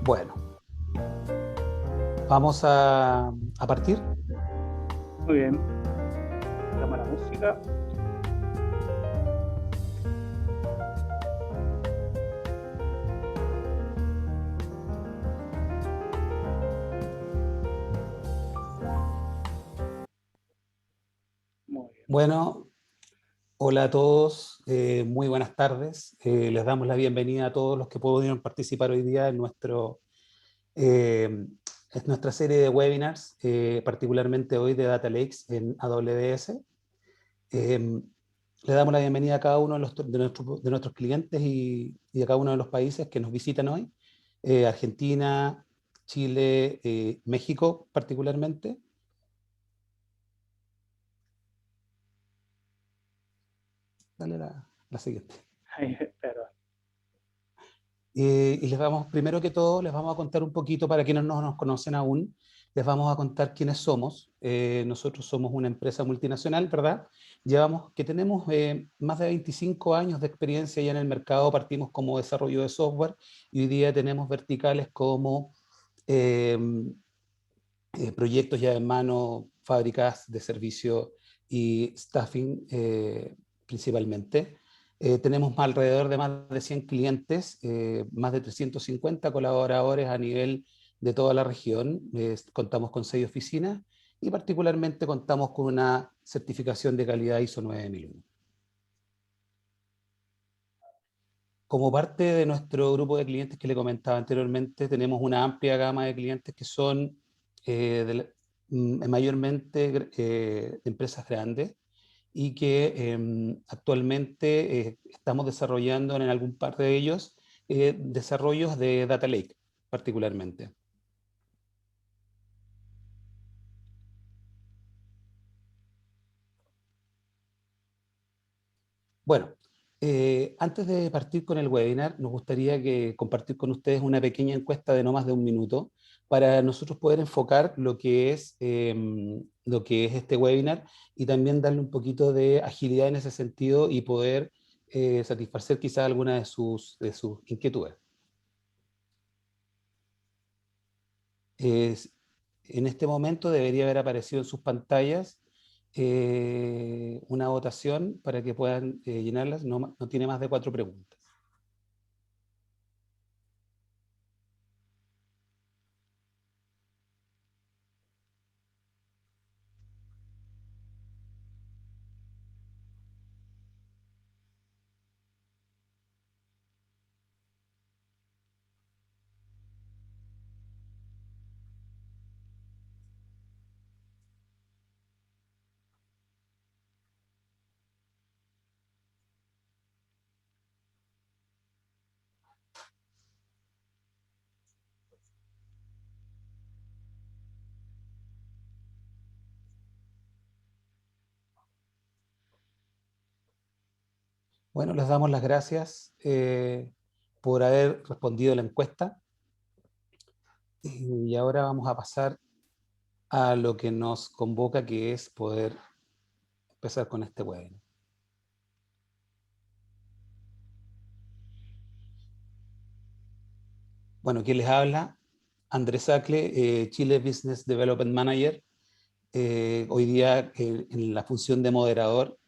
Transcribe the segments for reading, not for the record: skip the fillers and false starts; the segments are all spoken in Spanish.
Bueno, vamos a partir. Muy bien. Cámara música. Muy bien. Bueno, hola a todos, muy buenas tardes. Les damos la bienvenida a todos los que pudieron participar hoy día en nuestra serie de webinars, particularmente hoy de Data Lakes en AWS. Le damos la bienvenida a cada uno de nuestros clientes y a cada uno de los países que nos visitan hoy, Argentina, Chile, México particularmente. Dale la siguiente. Ay, perdón. Y primero que todo, les vamos a contar un poquito, para quienes no nos conocen aún, les vamos a contar quiénes somos. Nosotros somos una empresa multinacional, ¿verdad? Tenemos más de 25 años de experiencia ya en el mercado. Partimos como desarrollo de software y hoy día tenemos verticales como eh, proyectos ya en mano, fábricas de servicio y staffing principalmente. Tenemos alrededor de más de 100 clientes, más de 350 colaboradores a nivel de toda la región. Contamos con 6 oficinas y particularmente contamos con una certificación de calidad ISO 9001. Como parte de nuestro grupo de clientes que le comentaba anteriormente, tenemos una amplia gama de clientes que son mayormente empresas grandes y que actualmente estamos desarrollando en algún par de ellos desarrollos de Data Lake particularmente. Bueno, antes de partir con el webinar, nos gustaría compartir con ustedes una pequeña encuesta de no más de un minuto para nosotros poder enfocar lo que es este webinar y también darle un poquito de agilidad en ese sentido y poder satisfacer quizás alguna de sus inquietudes. Es- en este momento debería haber aparecido en sus pantallas una votación para que puedan llenarlas. No tiene más de 4 preguntas. Bueno, les damos las gracias por haber respondido a la encuesta y ahora vamos a pasar a lo que nos convoca, que es poder empezar con este webinar. Bueno, ¿quién les habla? Andrés Acle, Chile Business Development Manager, hoy día en la función de moderador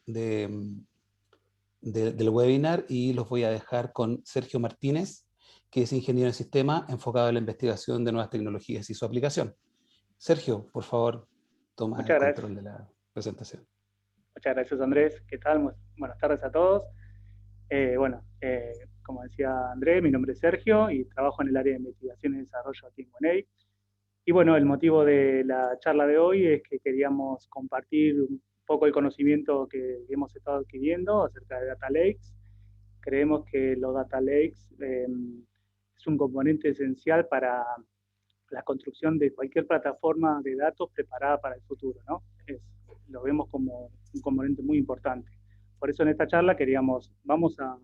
del webinar, y los voy a dejar con Sergio Martínez, que es ingeniero en sistema enfocado en la investigación de nuevas tecnologías y su aplicación. Sergio, por favor, toma el Muchas gracias. control de la presentación. Muchas gracias, Andrés. ¿Qué tal? Buenas tardes a todos. Como decía Andrés, mi nombre es Sergio y trabajo en el área de investigación y desarrollo aquí en Money. Y bueno, el motivo de la charla de hoy es que queríamos compartir un poco el conocimiento que hemos estado adquiriendo acerca de Data Lakes. Creemos que los Data Lakes es un componente esencial para la construcción de cualquier plataforma de datos preparada para el futuro, ¿no? Lo vemos como un componente muy importante. Por eso en esta charla vamos a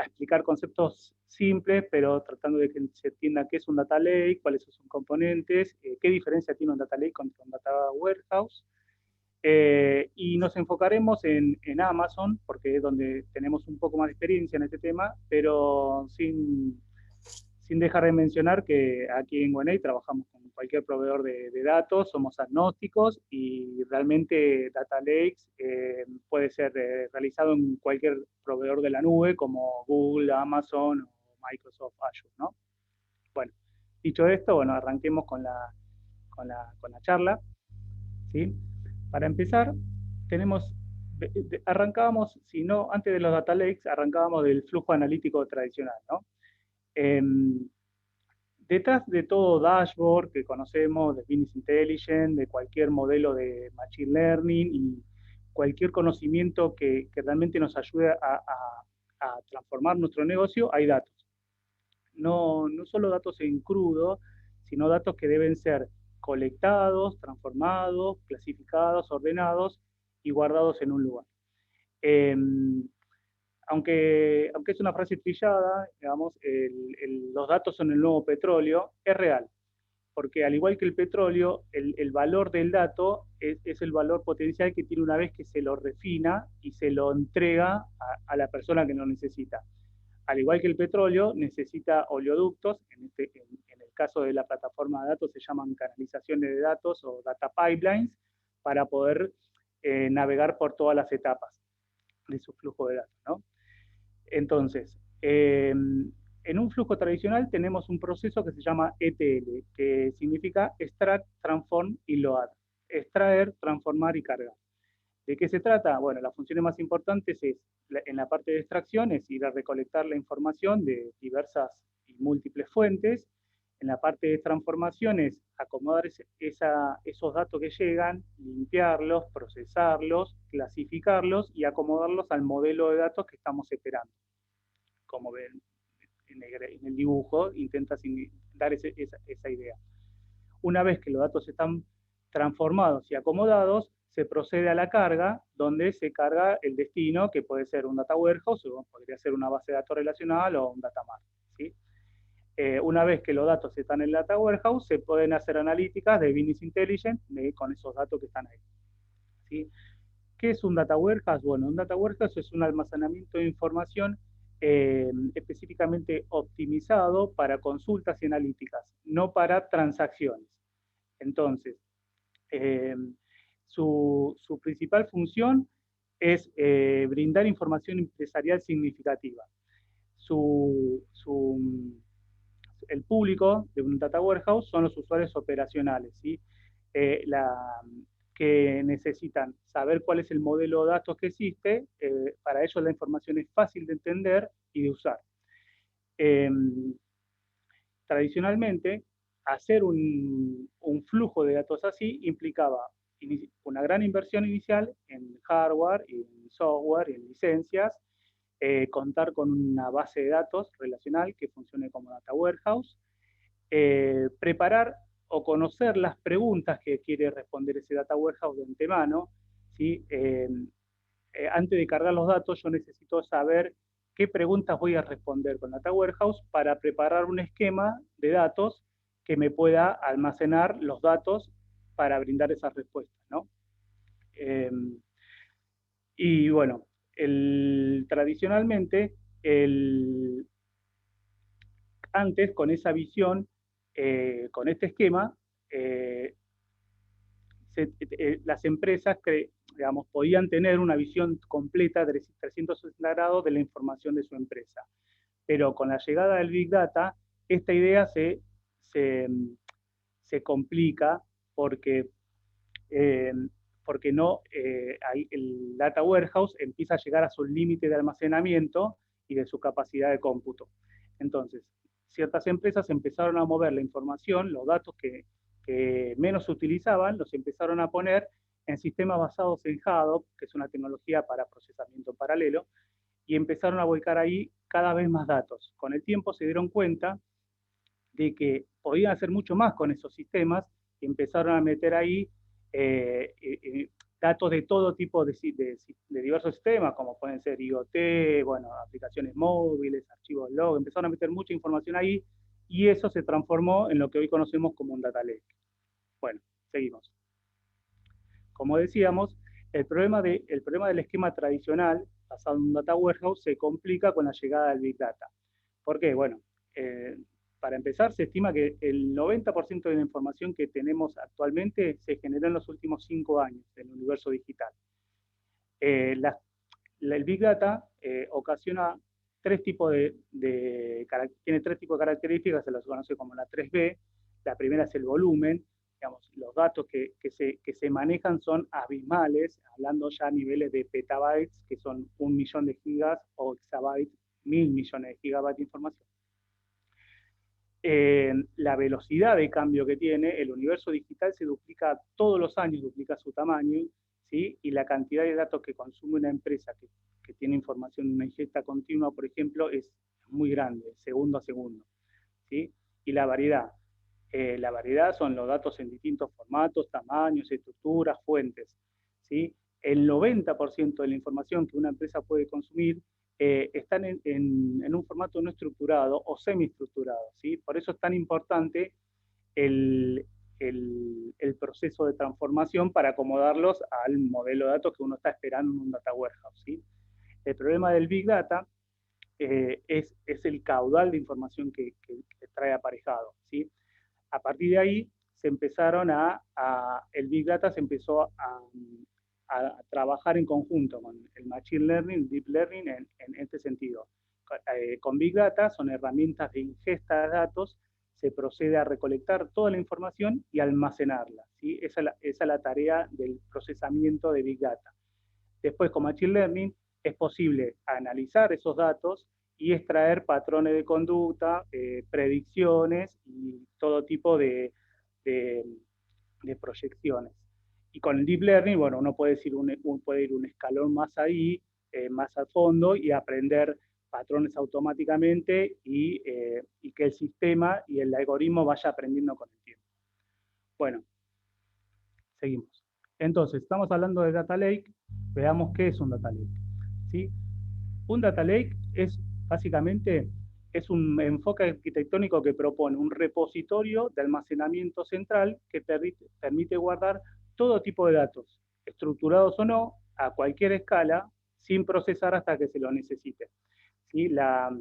explicar conceptos simples, pero tratando de que se entienda qué es un data lake, cuáles son sus componentes, qué diferencia tiene un data lake contra un data warehouse. Y nos enfocaremos en Amazon, porque es donde tenemos un poco más de experiencia en este tema, pero Sin dejar de mencionar que aquí en OneA trabajamos con cualquier proveedor de datos, somos agnósticos y realmente Data Lakes puede ser realizado en cualquier proveedor de la nube como Google, Amazon o Microsoft Azure, ¿no? Bueno, dicho esto, bueno, arranquemos con la charla, ¿sí? Para empezar, tenemos, arrancábamos, si no, antes de los Data Lakes, arrancábamos del flujo analítico tradicional, ¿no? Detrás de todo dashboard que conocemos, de Business Intelligence, de cualquier modelo de Machine Learning y cualquier conocimiento que realmente nos ayude a transformar nuestro negocio, hay datos. No solo datos en crudo, sino datos que deben ser colectados, transformados, clasificados, ordenados y guardados en un lugar. Eh, aunque es una frase trillada, digamos, los datos son el nuevo petróleo, es real, porque al igual que el petróleo, el valor del dato es el valor potencial que tiene una vez que se lo refina y se lo entrega a la persona que lo necesita. Al igual que el petróleo, necesita oleoductos, en el caso de la plataforma de datos se llaman canalizaciones de datos o data pipelines, para poder navegar por todas las etapas de su flujo de datos, ¿no? Entonces, en un flujo tradicional tenemos un proceso que se llama ETL, que significa Extract, Transform y Load. Extraer, transformar y cargar. ¿De qué se trata? Bueno, las funciones más importantes es, en la parte de extracción, es ir a recolectar la información de diversas y múltiples fuentes. En la parte de transformación es acomodar esos datos que llegan, limpiarlos, procesarlos, clasificarlos y acomodarlos al modelo de datos que estamos esperando. Como ven en el dibujo, intenta dar esa idea. Una vez que los datos están transformados y acomodados, se procede a la carga, donde se carga el destino, que puede ser un data warehouse, o podría ser una base de datos relacional o un data mart, ¿sí? Una vez que los datos están en el data warehouse, se pueden hacer analíticas de Business Intelligence con esos datos que están ahí, ¿sí? ¿Qué es un data warehouse? Bueno, un data warehouse es un almacenamiento de información específicamente optimizado para consultas y analíticas, no para transacciones. Entonces, eh, su principal función es brindar información empresarial significativa. El público de un data warehouse son los usuarios operacionales, ¿sí? Que necesitan saber cuál es el modelo de datos que existe. Para ellos la información es fácil de entender y de usar. Tradicionalmente, hacer un flujo de datos así implicaba una gran inversión inicial en hardware, en software, en licencias, contar con una base de datos relacional que funcione como data warehouse, preparar o conocer las preguntas que quiere responder ese data warehouse de antemano, ¿sí? Antes de cargar los datos, yo necesito saber qué preguntas voy a responder con Data Warehouse para preparar un esquema de datos que me pueda almacenar los datos para brindar esas respuestas, ¿no? Y bueno, tradicionalmente, antes con esa visión, con este esquema, las empresas digamos, podían tener una visión completa de 360 grados de la información de su empresa. Pero con la llegada del Big Data, esta idea se complica porque, porque no, el Data Warehouse empieza a llegar a su límite de almacenamiento y de su capacidad de cómputo. Entonces, ciertas empresas empezaron a mover la información, los datos que menos se utilizaban, los empezaron a poner en sistemas basados en Hadoop, que es una tecnología para procesamiento paralelo, y empezaron a volcar ahí cada vez más datos. Con el tiempo se dieron cuenta de que podían hacer mucho más con esos sistemas y empezaron a meter ahí datos de todo tipo de diversos sistemas, como pueden ser IoT, bueno, aplicaciones móviles, archivos log, empezaron a meter mucha información ahí y eso se transformó en lo que hoy conocemos como un data lake. Bueno, seguimos. Como decíamos, el problema del esquema tradicional basado en un data warehouse se complica con la llegada del Big Data. ¿Por qué? Bueno, para empezar, se estima que el 90% de la información que tenemos actualmente se generó en los últimos 5 años en el universo digital. El Big Data ocasiona tiene tres tipos de características, se las conoce como la 3B. La primera es el volumen, digamos, los datos que se manejan son abismales, hablando ya a niveles de petabytes, que son 1.000.000 de gigas, o exabytes, 1.000.000.000 de gigabytes de información. La velocidad de cambio que tiene, el universo digital se duplica todos los años, duplica su tamaño, ¿sí? Y la cantidad de datos que consume una empresa que tiene información en una ingesta continua, por ejemplo, es muy grande, segundo a segundo, ¿sí? Y la variedad son los datos en distintos formatos, tamaños, estructuras, fuentes, ¿sí? El 90% de la información que una empresa puede consumir están en un formato no estructurado o semiestructurado, ¿sí? Por eso es tan importante el, el proceso de transformación para acomodarlos al modelo de datos que uno está esperando en un data warehouse, ¿sí? El problema del Big Data es el caudal de información que trae aparejado, ¿sí? A partir de ahí se empezaron el Big Data se empezó a trabajar en conjunto con el Machine Learning, el Deep Learning en este sentido. Con Big Data son herramientas de ingesta de datos, se procede a recolectar toda la información y almacenarla, ¿sí? Esa es la tarea del procesamiento de Big Data. Después, con Machine Learning, es posible analizar esos datos y extraer patrones de conducta, predicciones y todo tipo de proyecciones. Y con el Deep Learning, bueno, uno puede ir un escalón más ahí, más al fondo, y aprender patrones automáticamente y que el sistema y el algoritmo vaya aprendiendo con el tiempo. Bueno, seguimos. Entonces, estamos hablando de Data Lake. Veamos qué es un Data Lake, ¿sí? Un Data Lake es básicamente un enfoque arquitectónico que propone un repositorio de almacenamiento central que permite guardar todo tipo de datos, estructurados o no, a cualquier escala, sin procesar hasta que se lo necesite, ¿sí? La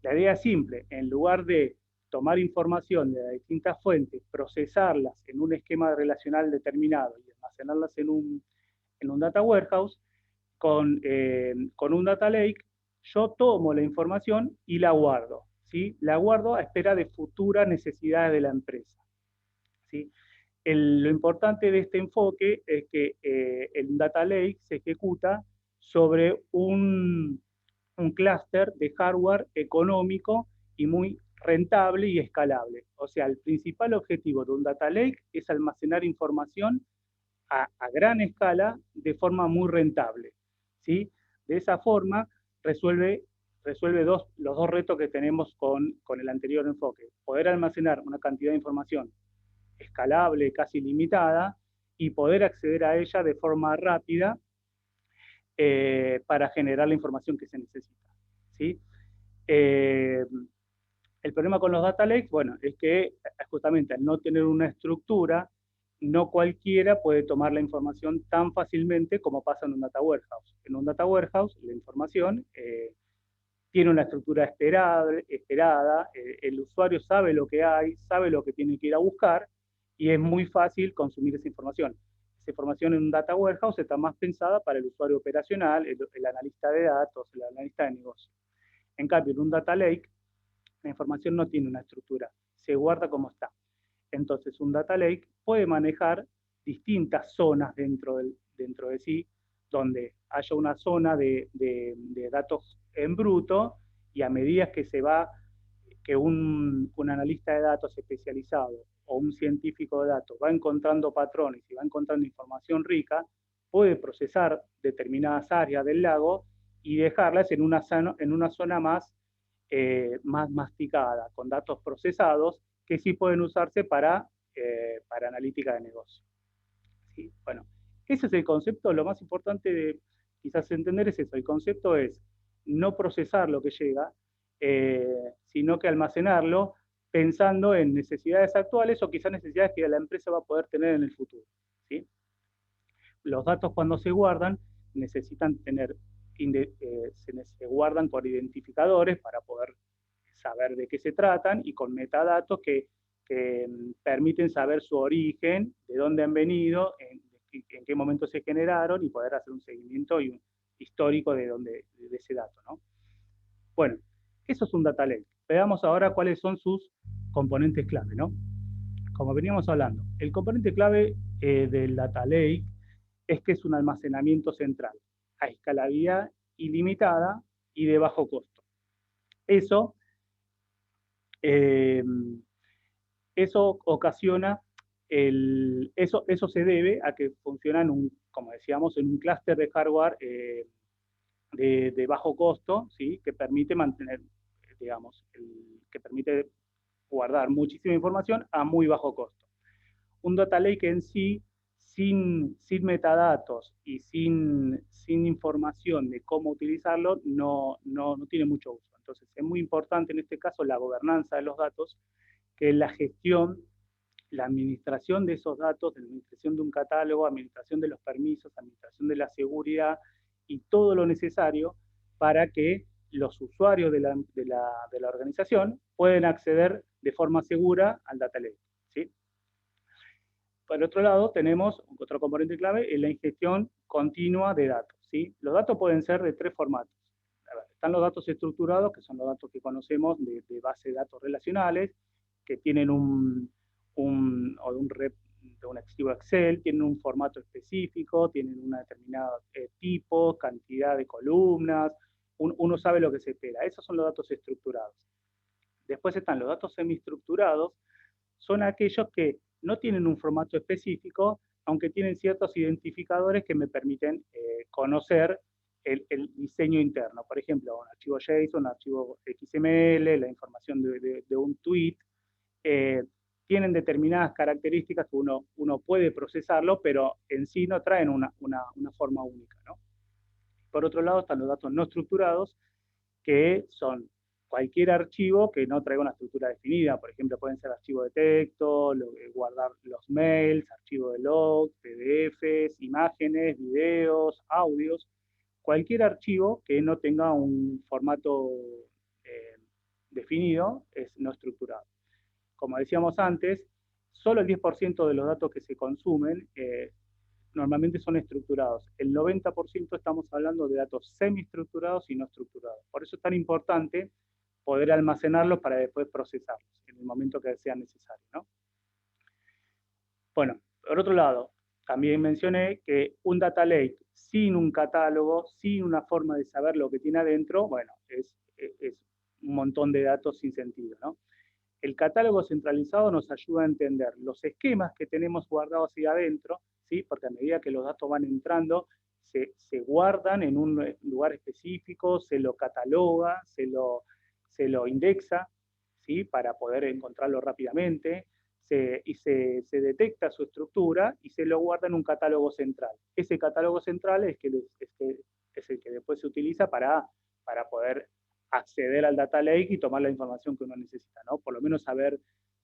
idea es simple: en lugar de tomar información de distintas fuentes, procesarlas en un esquema relacional determinado y almacenarlas en un data warehouse, con un data lake, yo tomo la información y la guardo, ¿sí? La guardo a espera de futuras necesidades de la empresa, ¿sí? Lo importante de este enfoque es que el data lake se ejecuta sobre un clúster de hardware económico y muy rentable y escalable. O sea, el principal objetivo de un data lake es almacenar información a gran escala de forma muy rentable, ¿sí? De esa forma resuelve los dos retos que tenemos con el anterior enfoque: poder almacenar una cantidad de información escalable, casi limitada, y poder acceder a ella de forma rápida para generar la información que se necesita, ¿sí? El problema con los data lakes, bueno, es que justamente al no tener una estructura, no cualquiera puede tomar la información tan fácilmente como pasa en un data warehouse. En un data warehouse, la información tiene una estructura esperada, el usuario sabe lo que hay, sabe lo que tiene que ir a buscar, y es muy fácil consumir esa información. Esa información en un data warehouse está más pensada para el usuario operacional, el analista de datos, el analista de negocio. En cambio, en un data lake, la información no tiene una estructura, se guarda como está. Entonces, un data lake puede manejar distintas zonas dentro de sí, donde haya una zona de datos en bruto, y a medida que un analista de datos especializado o un científico de datos va encontrando patrones y va encontrando información rica, puede procesar determinadas áreas del lago y dejarlas en una zona más masticada, con datos procesados que sí pueden usarse para analítica de negocio, ¿sí? Bueno, ese es el concepto. Lo más importante de quizás entender es eso: el concepto es no procesar lo que llega, sino que almacenarlo pensando en necesidades actuales o quizás necesidades que la empresa va a poder tener en el futuro, ¿sí? Los datos, cuando se guardan, necesitan se guardan con identificadores para poder saber de qué se tratan y con metadatos que permiten saber su origen, de dónde han venido, en qué momento se generaron y poder hacer un seguimiento y un histórico de ese dato, ¿no? Bueno, eso es un data lake. Veamos ahora cuáles son sus componentes clave, ¿no? Como veníamos hablando, el componente clave del data lake es que es un almacenamiento central a escalabilidad ilimitada y de bajo costo. Eso, eh, eso ocasiona, eso se debe a que funciona como decíamos, en un clúster de hardware de bajo costo, ¿sí? Que permite mantener, digamos, que permite guardar muchísima información a muy bajo costo. Un data lake en sí, sin metadatos y sin información de cómo utilizarlo, no tiene mucho uso. Entonces, es muy importante en este caso la gobernanza de los datos, que la gestión, la administración de esos datos, la administración de un catálogo, administración de los permisos, administración de la seguridad y todo lo necesario para que los usuarios de la organización puedan acceder de forma segura al data lake, ¿sí? Por otro lado, tenemos otro componente clave, es la ingestión continua de datos, ¿sí? Los datos pueden ser de tres formatos. Están los datos estructurados, que son los datos que conocemos de base de datos relacionales, que tienen un archivo Excel, tienen un formato específico, tienen un determinado tipo, cantidad de columnas, uno sabe lo que se espera. Esos son los datos estructurados. Después están los datos semiestructurados, son aquellos que no tienen un formato específico, aunque tienen ciertos identificadores que me permiten conocer el diseño interno. Por ejemplo, un archivo JSON, un archivo XML, la información de un tweet, tienen determinadas características que uno puede procesarlo, pero en sí no traen una forma única, ¿no? Por otro lado están los datos no estructurados, que son cualquier archivo que no traiga una estructura definida. Por ejemplo, pueden ser archivos de texto, guardar los mails, archivos de log, PDFs, imágenes, videos, audios. Cualquier archivo que no tenga un formato definido es no estructurado. Como decíamos antes, solo el 10% de los datos que se consumen normalmente son estructurados. El 90% estamos hablando de datos semiestructurados y no estructurados. Por eso es tan importante poder almacenarlos para después procesarlos en el momento que sea necesario, ¿no? Bueno, por otro lado, también mencioné que un data lake sin un catálogo, sin una forma de saber lo que tiene adentro, bueno, es un montón de datos sin sentido, ¿no? El catálogo centralizado nos ayuda a entender los esquemas que tenemos guardados ahí adentro, ¿sí? Porque a medida que los datos van entrando, se guardan en un lugar específico, se lo cataloga, se lo indexa, ¿sí? Para poder encontrarlo rápidamente, y se detecta su estructura y se lo guarda en un catálogo central. Ese catálogo central es el que después se utiliza para poder acceder al data lake y tomar la información que uno necesita, ¿no? Por lo menos saber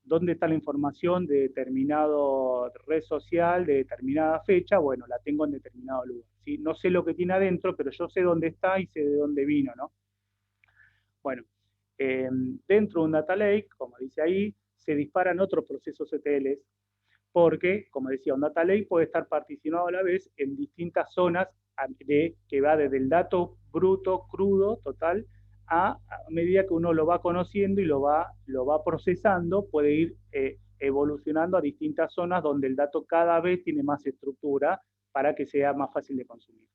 dónde está la información de determinado red social, de determinada fecha, bueno, la tengo en determinado lugar, ¿sí? No sé lo que tiene adentro, pero yo sé dónde está y sé de dónde vino, ¿no? Bueno, dentro de un data lake, como dice ahí, se disparan otros procesos ETLs, porque, como decía, un data lake puede estar particionado a la vez en distintas zonas que va desde el dato bruto, crudo, total, a medida que uno lo va conociendo y lo va procesando, puede ir evolucionando a distintas zonas donde el dato cada vez tiene más estructura para que sea más fácil de consumir.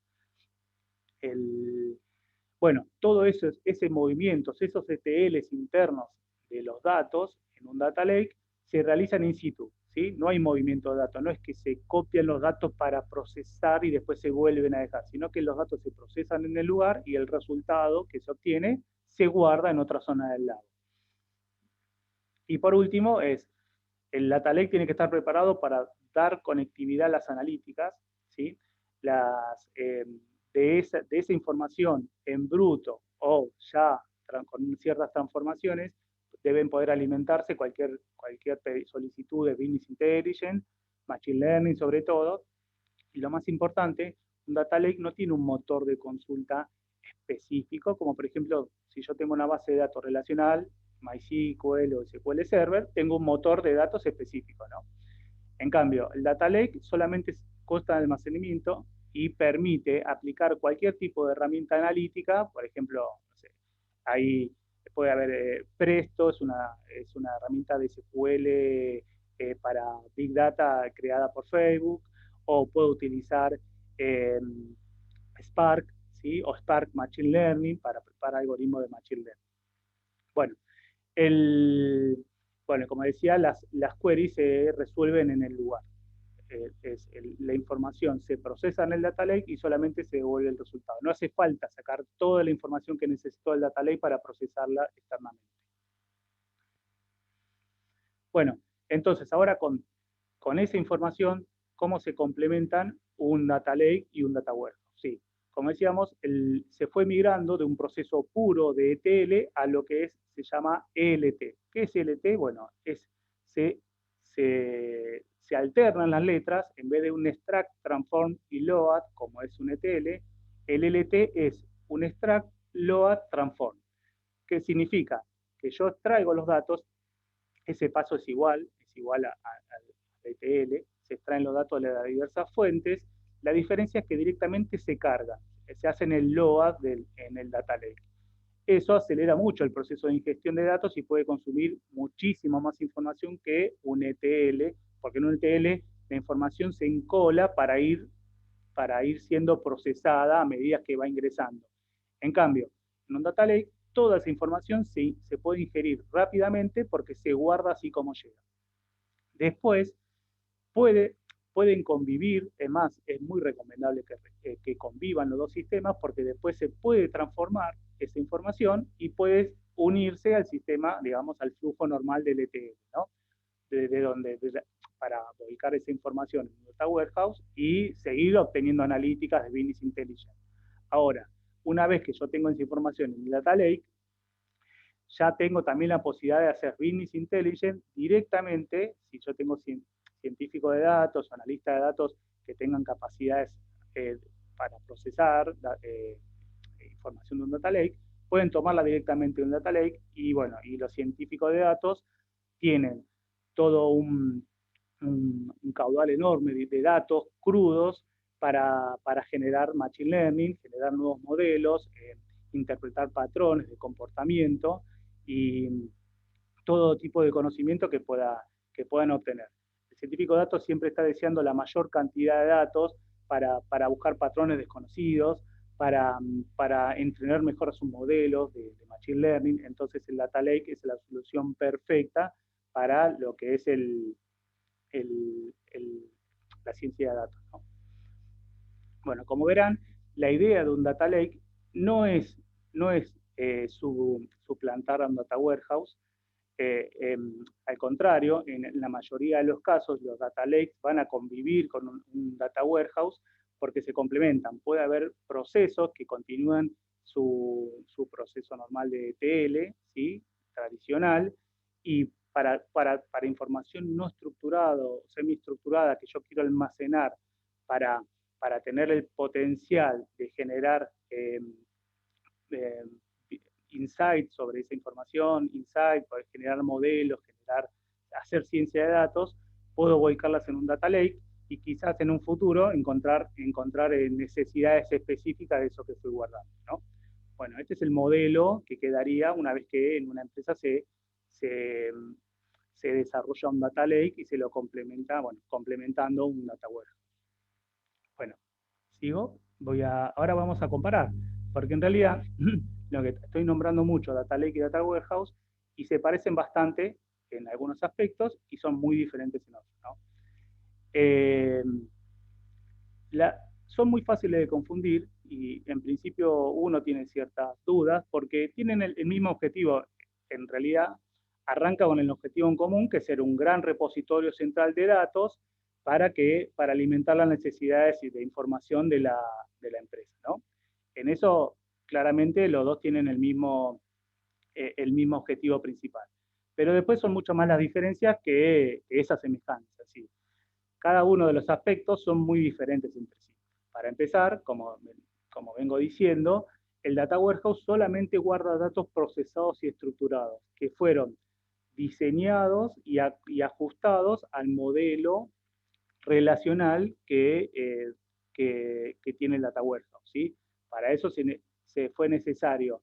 Bueno, todo eso, ese movimiento, esos ETLs internos de los datos en un data lake se realizan in situ, ¿sí? No hay movimiento de datos, no es que se copian los datos para procesar y después se vuelven a dejar, sino que los datos se procesan en el lugar y el resultado que se obtiene se guarda en otra zona del lado. Y por último, el data lake tiene que estar preparado para dar conectividad a las analíticas, ¿sí? De esa información en bruto o ya con ciertas transformaciones, deben poder alimentarse cualquier solicitud de Business Intelligence, Machine Learning sobre todo, y lo más importante, un data lake no tiene un motor de consulta específico, como por ejemplo, si yo tengo una base de datos relacional, MySQL o SQL Server, tengo un motor de datos específico, ¿no? En cambio, el Data Lake solamente consta de almacenamiento y permite aplicar cualquier tipo de herramienta analítica, por ejemplo, no sé, ahí puede haber Presto, es una herramienta de SQL para Big Data creada por Facebook, o puedo utilizar eh, Spark, ¿sí? O Spark Machine Learning para algoritmos de Machine Learning. Bueno, el, bueno, como decía, las queries se resuelven en el lugar. La información se procesa en el data lake y solamente se devuelve el resultado. No hace falta sacar toda la información que necesitó el data lake para procesarla externamente. Bueno, entonces ahora con esa información, ¿cómo se complementan un data lake y un data warehouse? Sí, como decíamos, se fue migrando de un proceso puro de ETL a lo que se llama ELT. ¿Qué es ELT? Bueno, se, se alternan las letras, en vez de un extract, transform y load, como es un ETL, el ELT es un extract, load, transform. ¿Qué significa? Que yo extraigo los datos, ese paso es igual al ETL, se extraen los datos de las diversas fuentes, la diferencia es que directamente se carga, se hace en el load en el data lake. Eso acelera mucho el proceso de ingestión de datos y puede consumir muchísimo más información que un ETL, porque en un ETL la información se encola para ir siendo procesada a medida que va ingresando. En cambio, en un data lake, toda esa información se puede ingerir rápidamente porque se guarda así como llega. Después, puede, pueden convivir, es más, es muy recomendable que convivan los dos sistemas porque después se puede transformar esa información y puede unirse al sistema, digamos, al flujo normal del ETL, ¿no? Para volcar esa información en un data warehouse y seguir obteniendo analíticas de business intelligence. Ahora, una vez que yo tengo esa información en mi data lake, ya tengo también la posibilidad de hacer business intelligence directamente, si yo tengo científicos de datos, analistas de datos que tengan capacidades para procesar información de un data lake, pueden tomarla directamente de un data lake y bueno, y los científicos de datos tienen todo un caudal enorme de datos crudos para generar machine learning, generar nuevos modelos, interpretar patrones de comportamiento y todo tipo de conocimiento que puedan obtener. El científico de datos siempre está deseando la mayor cantidad de datos para buscar patrones desconocidos, para entrenar mejor a sus modelos de Machine Learning. Entonces el Data Lake es la solución perfecta para lo que es el, la ciencia de datos, ¿no? Bueno, como verán, la idea de un Data Lake no es suplantar a un Data Warehouse. Al contrario, en la mayoría de los casos, los Data Lakes van a convivir con un Data Warehouse porque se complementan. Puede haber procesos que continúan su proceso normal de ETL, ¿sí? Tradicional, y para información no estructurada o semiestructurada que yo quiero almacenar para, para tener el potencial de generar eh, insight sobre esa información, insight, poder generar modelos, hacer ciencia de datos, puedo volcarlas en un data lake y quizás en un futuro encontrar necesidades específicas de eso que estoy guardando, ¿no? Bueno, este es el modelo que quedaría una vez que en una empresa se, se desarrolla un data lake y se lo complementa, bueno, complementando un data warehouse. Bueno, sigo, ahora vamos a comparar, porque en realidad lo que estoy nombrando mucho, Data Lake y Data Warehouse, y se parecen bastante en algunos aspectos y son muy diferentes en otros, ¿no? Eh, son muy fáciles de confundir y en principio uno tiene ciertas dudas porque tienen el mismo objetivo. En realidad arranca con el objetivo en común, que es ser un gran repositorio central de datos para alimentar las necesidades de información de la empresa, ¿no? En eso claramente los dos tienen el mismo objetivo principal. Pero después son mucho más las diferencias que esas semejanzas. ¿Sí? Cada uno de los aspectos son muy diferentes entre sí. Para empezar, como vengo diciendo, El Data Warehouse solamente guarda datos procesados y estructurados, que fueron diseñados y ajustados al modelo relacional que tiene el Data Warehouse, ¿sí? Para eso se fue necesario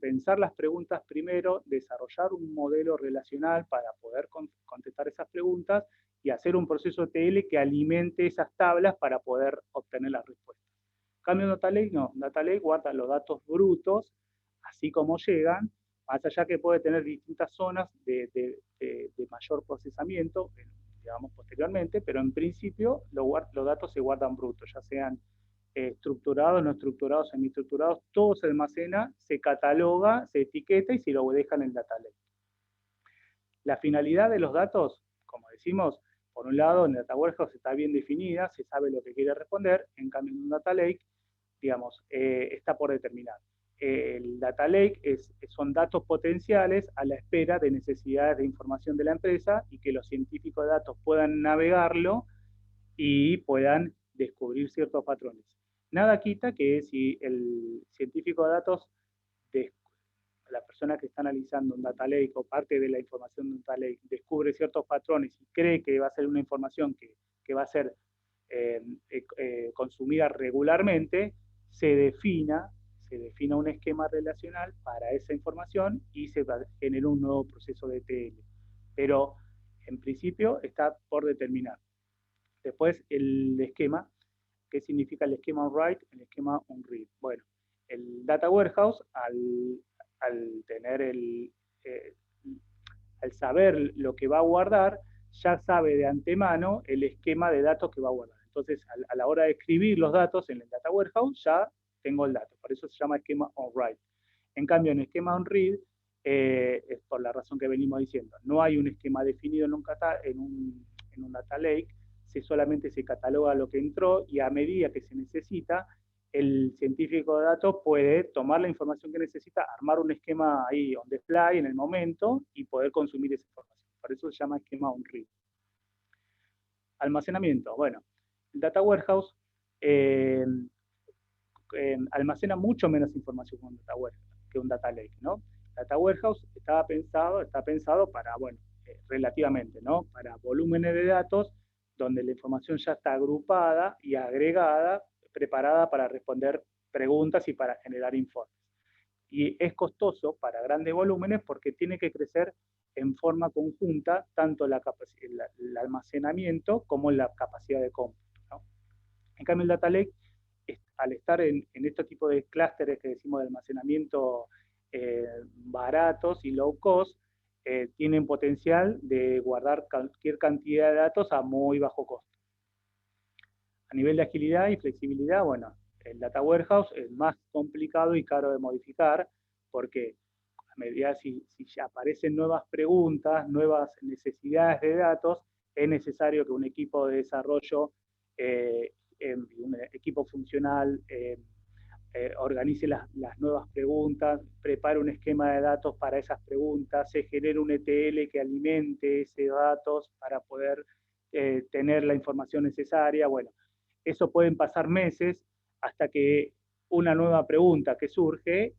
pensar las preguntas primero, desarrollar un modelo relacional para poder contestar esas preguntas y hacer un proceso TL que alimente esas tablas para poder obtener las respuestas. En cambio, Data Lake no, Data Lake guarda los datos brutos, así como llegan, más allá que puede tener distintas zonas de mayor procesamiento, digamos posteriormente, pero en principio los datos se guardan brutos, ya sean estructurados, no estructurados, semiestructurados, todo se almacena, se cataloga, se etiqueta y se lo dejan en el Data Lake. La finalidad de los datos, como decimos, por un lado en el Data Warehouse está bien definida, se sabe lo que quiere responder, en cambio en un Data Lake, digamos, está por determinar. El Data Lake son datos potenciales a la espera de necesidades de información de la empresa y que los científicos de datos puedan navegarlo y puedan descubrir ciertos patrones. Nada quita que si el científico de datos, la persona que está analizando un data lake o parte de la información de un data lake, descubre ciertos patrones y cree que va a ser una información que va a ser consumida regularmente, se defina un esquema relacional para esa información y se genera un nuevo proceso de TL. Pero en principio está por determinar. Después el esquema, ¿qué significa el esquema on write? El esquema on read. Bueno, el Data Warehouse, al tener al saber lo que va a guardar, ya sabe de antemano el esquema de datos que va a guardar. Entonces, a la hora de escribir los datos en el Data Warehouse, ya tengo el dato. Por eso se llama esquema on write. En cambio, en esquema on read, es por la razón que venimos diciendo. No hay un esquema definido en un data lake, solamente se cataloga lo que entró y a medida que se necesita, el científico de datos puede tomar la información que necesita, armar un esquema ahí on the fly en el momento y poder consumir esa información. Por eso se llama esquema on read. Almacenamiento. Bueno, el Data Warehouse almacena mucho menos información que un Data Lake, ¿no? Data Warehouse está pensado para, bueno, relativamente, ¿no? Para volúmenes de datos donde la información ya está agrupada y agregada, preparada para responder preguntas y para generar informes. Y es costoso para grandes volúmenes porque tiene que crecer en forma conjunta tanto el almacenamiento como la capacidad de cómputo, ¿no? En cambio, el Data Lake, al estar en este tipo de clústeres que decimos de almacenamiento baratos y low cost, tienen potencial de guardar cualquier cantidad de datos a muy bajo costo. A nivel de agilidad y flexibilidad, bueno, el Data Warehouse es más complicado y caro de modificar porque a medida si ya aparecen nuevas preguntas, nuevas necesidades de datos, es necesario que un equipo de desarrollo, un equipo funcional, organice las nuevas preguntas, prepare un esquema de datos para esas preguntas, se genere un ETL que alimente esos datos para poder tener la información necesaria. Bueno, eso pueden pasar meses hasta que una nueva pregunta que surge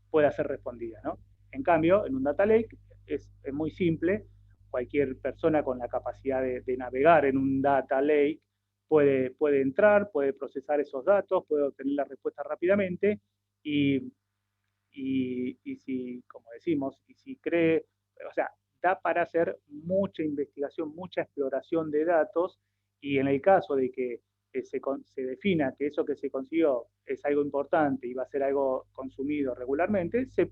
pueda ser respondida, ¿no? En cambio, en un data lake es muy simple, cualquier persona con la capacidad de navegar en un data lake puede entrar, puede procesar esos datos, puede obtener la respuesta rápidamente y si, como decimos, y si cree, o sea, da para hacer mucha investigación, mucha exploración de datos y en el caso de que se defina que eso que se consiguió es algo importante y va a ser algo consumido regularmente, se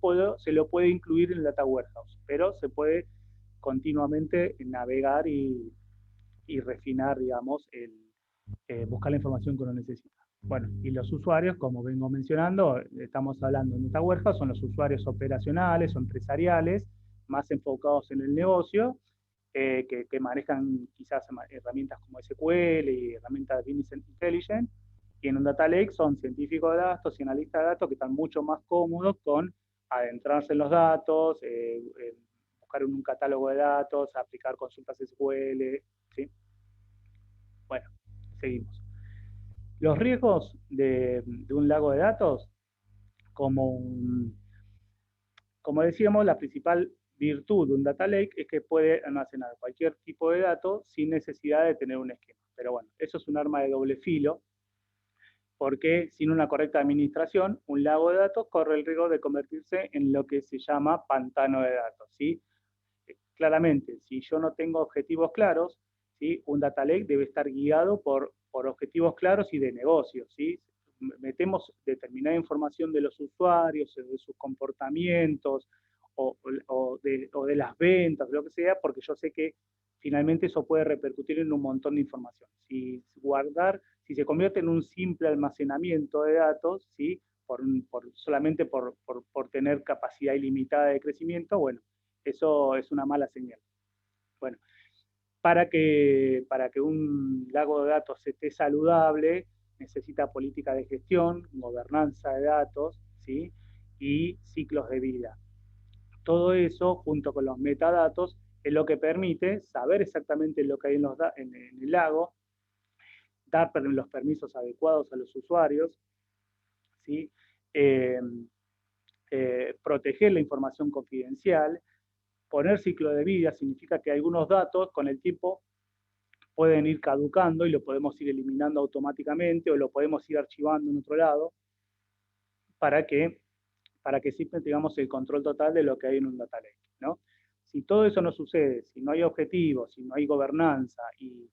lo puede incluir en el Data Warehouse, pero se puede continuamente navegar y refinar, digamos, buscar la información que uno necesita. Bueno, y los usuarios, como vengo mencionando, estamos hablando en Data Warehouse, son los usuarios operacionales o empresariales, más enfocados en el negocio, que manejan quizás herramientas como SQL y herramientas de Business Intelligence, y en un Data Lake son científicos de datos y analistas de datos que están mucho más cómodos con adentrarse en los datos, buscar un catálogo de datos, aplicar consultas SQL, ¿sí? Bueno, seguimos. Los riesgos de un lago de datos, como, como decíamos, la principal virtud de un data lake es que puede almacenar cualquier tipo de datos sin necesidad de tener un esquema. Pero bueno, eso es un arma de doble filo, porque sin una correcta administración, un lago de datos corre el riesgo de convertirse en lo que se llama pantano de datos, ¿sí? Claramente, si yo no tengo objetivos claros, ¿sí? Un data lake debe estar guiado por objetivos claros y de negocio, ¿sí? Metemos determinada información de los usuarios, de sus comportamientos, o de las ventas, lo que sea, porque yo sé que finalmente eso puede repercutir en un montón de información. Si se convierte en un simple almacenamiento de datos, ¿sí? Solamente por tener capacidad ilimitada de crecimiento, bueno, eso es una mala señal. Bueno, para que un lago de datos esté saludable, necesita política de gestión, gobernanza de datos, ¿sí? Y ciclos de vida. Todo eso, junto con los metadatos, es lo que permite saber exactamente lo que hay en el lago, dar los permisos adecuados a los usuarios, ¿sí? Eh, Proteger la información confidencial. Poner ciclo de vida significa que algunos datos con el tiempo pueden ir caducando y lo podemos ir eliminando automáticamente o lo podemos ir archivando en otro lado para que, para que siempre tengamos el control total de lo que hay en un data lake, ¿no? Si todo eso no sucede, si no hay objetivos, si no hay gobernanza y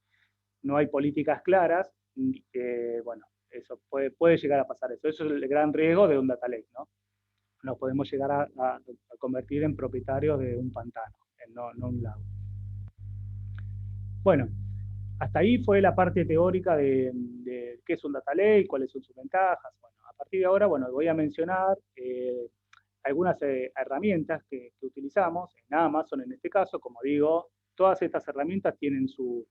no hay políticas claras, bueno, eso puede llegar a pasar eso. Eso es el gran riesgo de un data lake, ¿no? Nos podemos llegar a convertir en propietarios de un pantano, no un lago. Bueno, hasta ahí fue la parte teórica de qué es un data lake, cuáles son sus ventajas. Bueno, a partir de ahora, bueno, voy a mencionar algunas herramientas que utilizamos en Amazon en este caso. Como digo, todas estas herramientas tienen su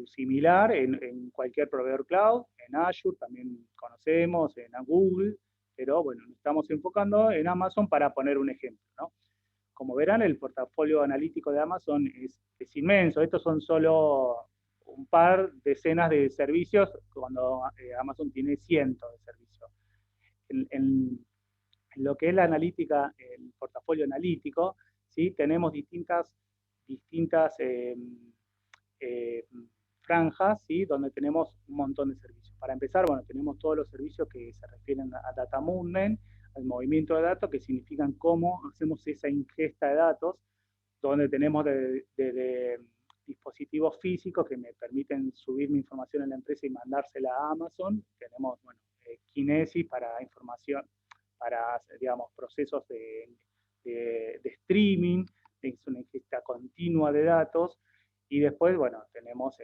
similar en cualquier proveedor cloud. En Azure también conocemos, en Google, pero bueno, nos estamos enfocando en Amazon para poner un ejemplo, ¿no? Como verán, el portafolio analítico de Amazon es inmenso. Estos son solo un par, decenas de servicios, cuando Amazon tiene cientos de servicios. En lo que es la analítica, el portafolio analítico, ¿sí? Tenemos distintas eh, franjas, ¿sí? Donde tenemos un montón de servicios. Para empezar, bueno, tenemos todos los servicios que se refieren a Data Movement, al movimiento de datos, que significan cómo hacemos esa ingesta de datos, donde tenemos de dispositivos físicos que me permiten subir mi información en la empresa y mandársela a Amazon. Tenemos, bueno, Kinesis para información, para, digamos, procesos de streaming, es una ingesta continua de datos, y después, bueno, tenemos,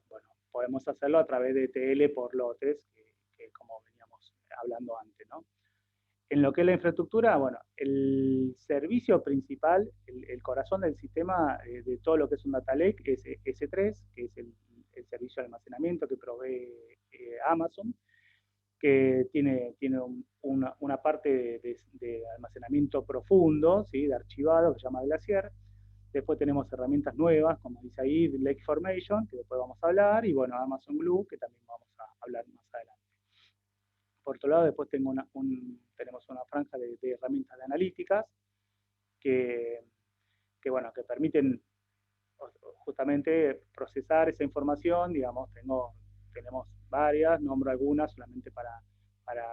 bueno, podemos hacerlo a través de ETL por lotes, que como veníamos hablando antes, ¿no? En lo que es la infraestructura, bueno, el servicio principal, el corazón del sistema de todo lo que es un data lake es S3, que es el servicio de almacenamiento que provee Amazon, que tiene una parte de almacenamiento profundo, ¿sí? De archivado, que se llama Glacier. Después tenemos herramientas nuevas, como dice ahí, Lake Formation, que después vamos a hablar, y bueno, Amazon Glue, que también vamos a hablar más adelante. Por otro lado, después tenemos una franja de herramientas de analíticas que, bueno, que permiten justamente procesar esa información. Digamos, tenemos varias, nombro algunas solamente para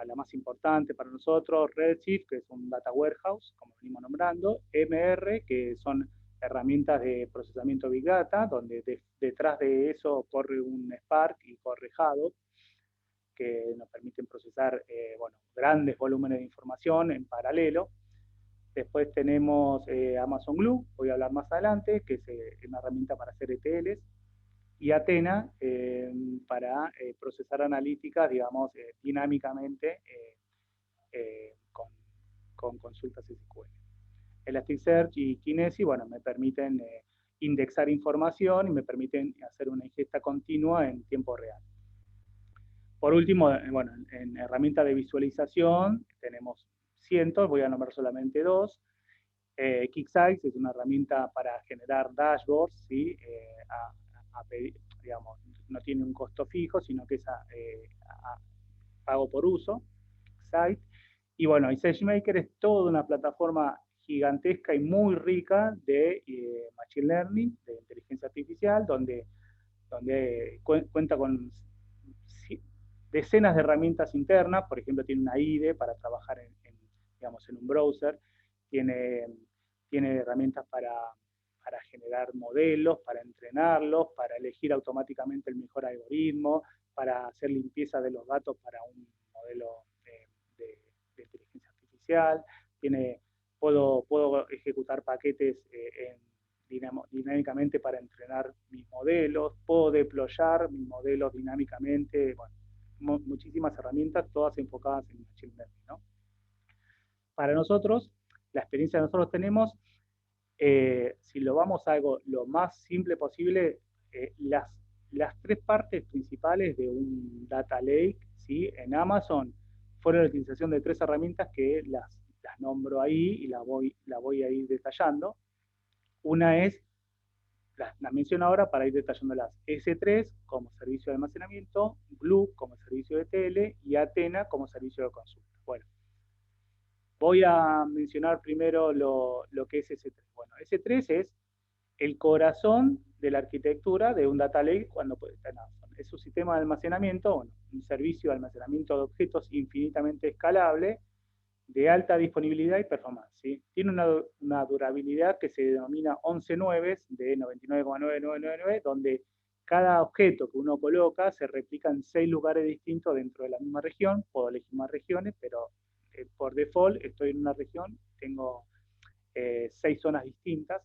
la más importante para nosotros: Redshift, que es un data warehouse, como venimos nombrando; MR, que son herramientas de procesamiento Big Data, donde detrás de eso corre un Spark y corre Hadoop, que nos permiten procesar bueno, grandes volúmenes de información en paralelo. Después tenemos Amazon Glue, voy a hablar más adelante, que es una herramienta para hacer ETLs, y Athena para procesar analíticas, digamos, dinámicamente con consultas SQL. Elasticsearch y Kinesis, bueno, me permiten indexar información y me permiten hacer una ingesta continua en tiempo real. Por último, bueno, en herramientas de visualización tenemos cientos, voy a nombrar solamente dos. KickSize es una herramienta para generar dashboards, ¿sí? digamos, no tiene un costo fijo, sino que es pago por uso, site. Y bueno, y SageMaker es toda una plataforma gigantesca y muy rica de Machine Learning, de inteligencia artificial, donde cuenta con decenas de herramientas internas. Por ejemplo, tiene una IDE para trabajar digamos, en un browser, tiene herramientas para generar modelos, para entrenarlos, para elegir automáticamente el mejor algoritmo, para hacer limpieza de los datos para un modelo de inteligencia artificial. Puedo ejecutar paquetes dinámicamente para entrenar mis modelos, puedo deployar mis modelos dinámicamente, bueno, muchísimas herramientas, todas enfocadas en Machine Learning, ¿no? Para nosotros, la experiencia que nosotros tenemos, si lo vamos a algo lo más simple posible, las tres partes principales de un data lake, ¿sí? En Amazon fueron la utilización de tres herramientas que las nombro ahí y la voy a ir detallando. Una es, la menciono ahora para ir detallándolas, S3 como servicio de almacenamiento, Glue como servicio de TL y Athena como servicio de consulta. Bueno, voy a mencionar primero lo que es S3. Bueno, S3 es el corazón de la arquitectura de un data lake cuando puede estar en Amazon. Es un sistema de almacenamiento, bueno, un servicio de almacenamiento de objetos infinitamente escalable, de alta disponibilidad y performance, ¿sí? Tiene una durabilidad que se denomina 11.9 de 99,9999, donde cada objeto que uno coloca se replica en 6 lugares distintos dentro de la misma región. Puedo elegir más regiones, pero por default estoy en una región, tengo 6 zonas distintas.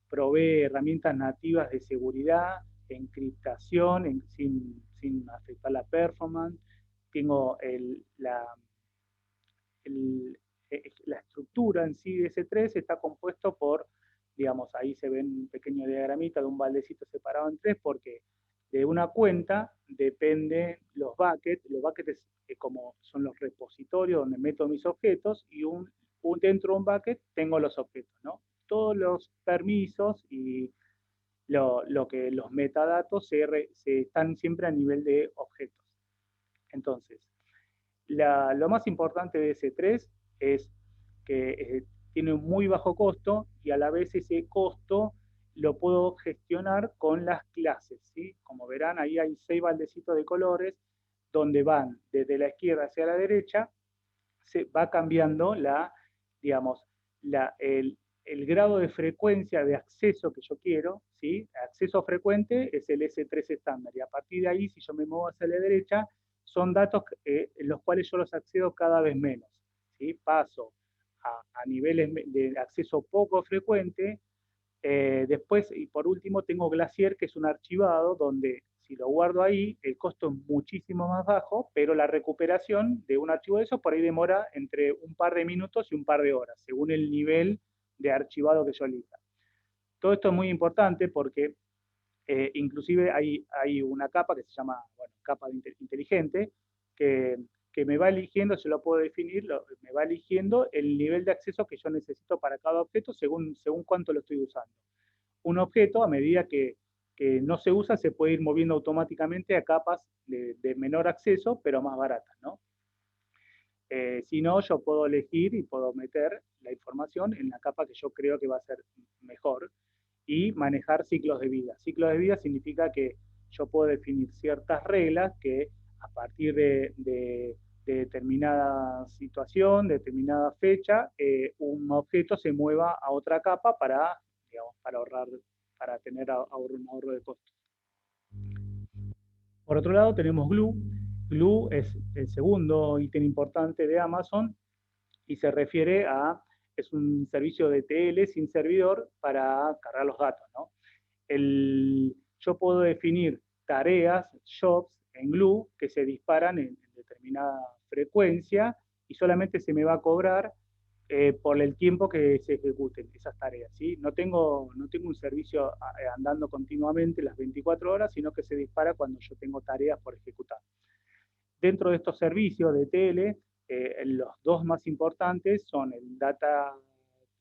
Provee herramientas nativas de seguridad, encriptación, sin afectar la performance. Tengo la estructura en sí de S3 está compuesto por, digamos, ahí se ve un pequeño diagramita de un baldecito separado en tres, porque de una cuenta dependen los buckets. Los buckets como son los repositorios donde meto mis objetos, y dentro de un bucket tengo los objetos, ¿no? Todos los permisos y los metadatos se están siempre a nivel de objetos. Entonces, lo más importante de S3 es que tiene un muy bajo costo, y a la vez ese costo lo puedo gestionar con las clases, ¿sí? Como verán, ahí hay 6 baldecitos de colores donde van desde la izquierda hacia la derecha, se va cambiando digamos, el grado de frecuencia de acceso que yo quiero, ¿sí? Acceso frecuente es el S3 estándar, y a partir de ahí, si yo me muevo hacia la derecha, son datos en los cuales yo los accedo cada vez menos, ¿sí? Paso a niveles de acceso poco frecuente. Después, y por último, tengo Glacier, que es un archivado donde si lo guardo ahí, el costo es muchísimo más bajo, pero la recuperación de un archivo de eso por ahí demora entre un par de minutos y un par de horas, según el nivel de archivado que yo elija. Todo esto es muy importante porque inclusive hay una capa que se llama, bueno, capa inteligente, que me va eligiendo, se lo puedo definir, me va eligiendo el nivel de acceso que yo necesito para cada objeto según cuánto lo estoy usando. Un objeto, a medida que no se usa, se puede ir moviendo automáticamente a capas de menor acceso, pero más baratas, ¿no? Si no, yo puedo elegir y puedo meter la información en la capa que yo creo que va a ser mejor, y manejar ciclos de vida. Ciclos de vida significa que yo puedo definir ciertas reglas que a partir de determinada situación, determinada fecha, un objeto se mueva a otra capa digamos, para ahorrar, para tener un ahorro de costos. Por otro lado tenemos Glue. Glue es el segundo ítem importante de Amazon y se refiere es un servicio de TL sin servidor para cargar los datos, ¿no? Yo puedo definir tareas, jobs en Glue que se disparan en determinada frecuencia, y solamente se me va a cobrar por el tiempo que se ejecuten esas tareas, ¿sí? No tengo un servicio andando continuamente las 24 horas, sino que se dispara cuando yo tengo tareas por ejecutar. Dentro de estos servicios de TL, los dos más importantes son el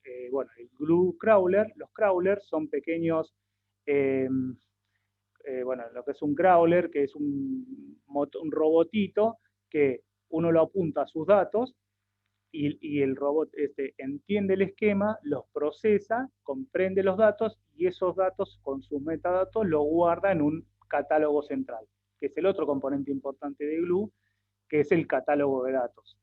el Glue Crawler. Los crawlers son pequeños bueno, lo que es un crawler, que es un robotito que uno lo apunta a sus datos y el robot entiende el esquema, los procesa, comprende los datos y esos datos con sus metadatos lo guarda en un catálogo central, que es el otro componente importante de Glue, que es el catálogo de datos.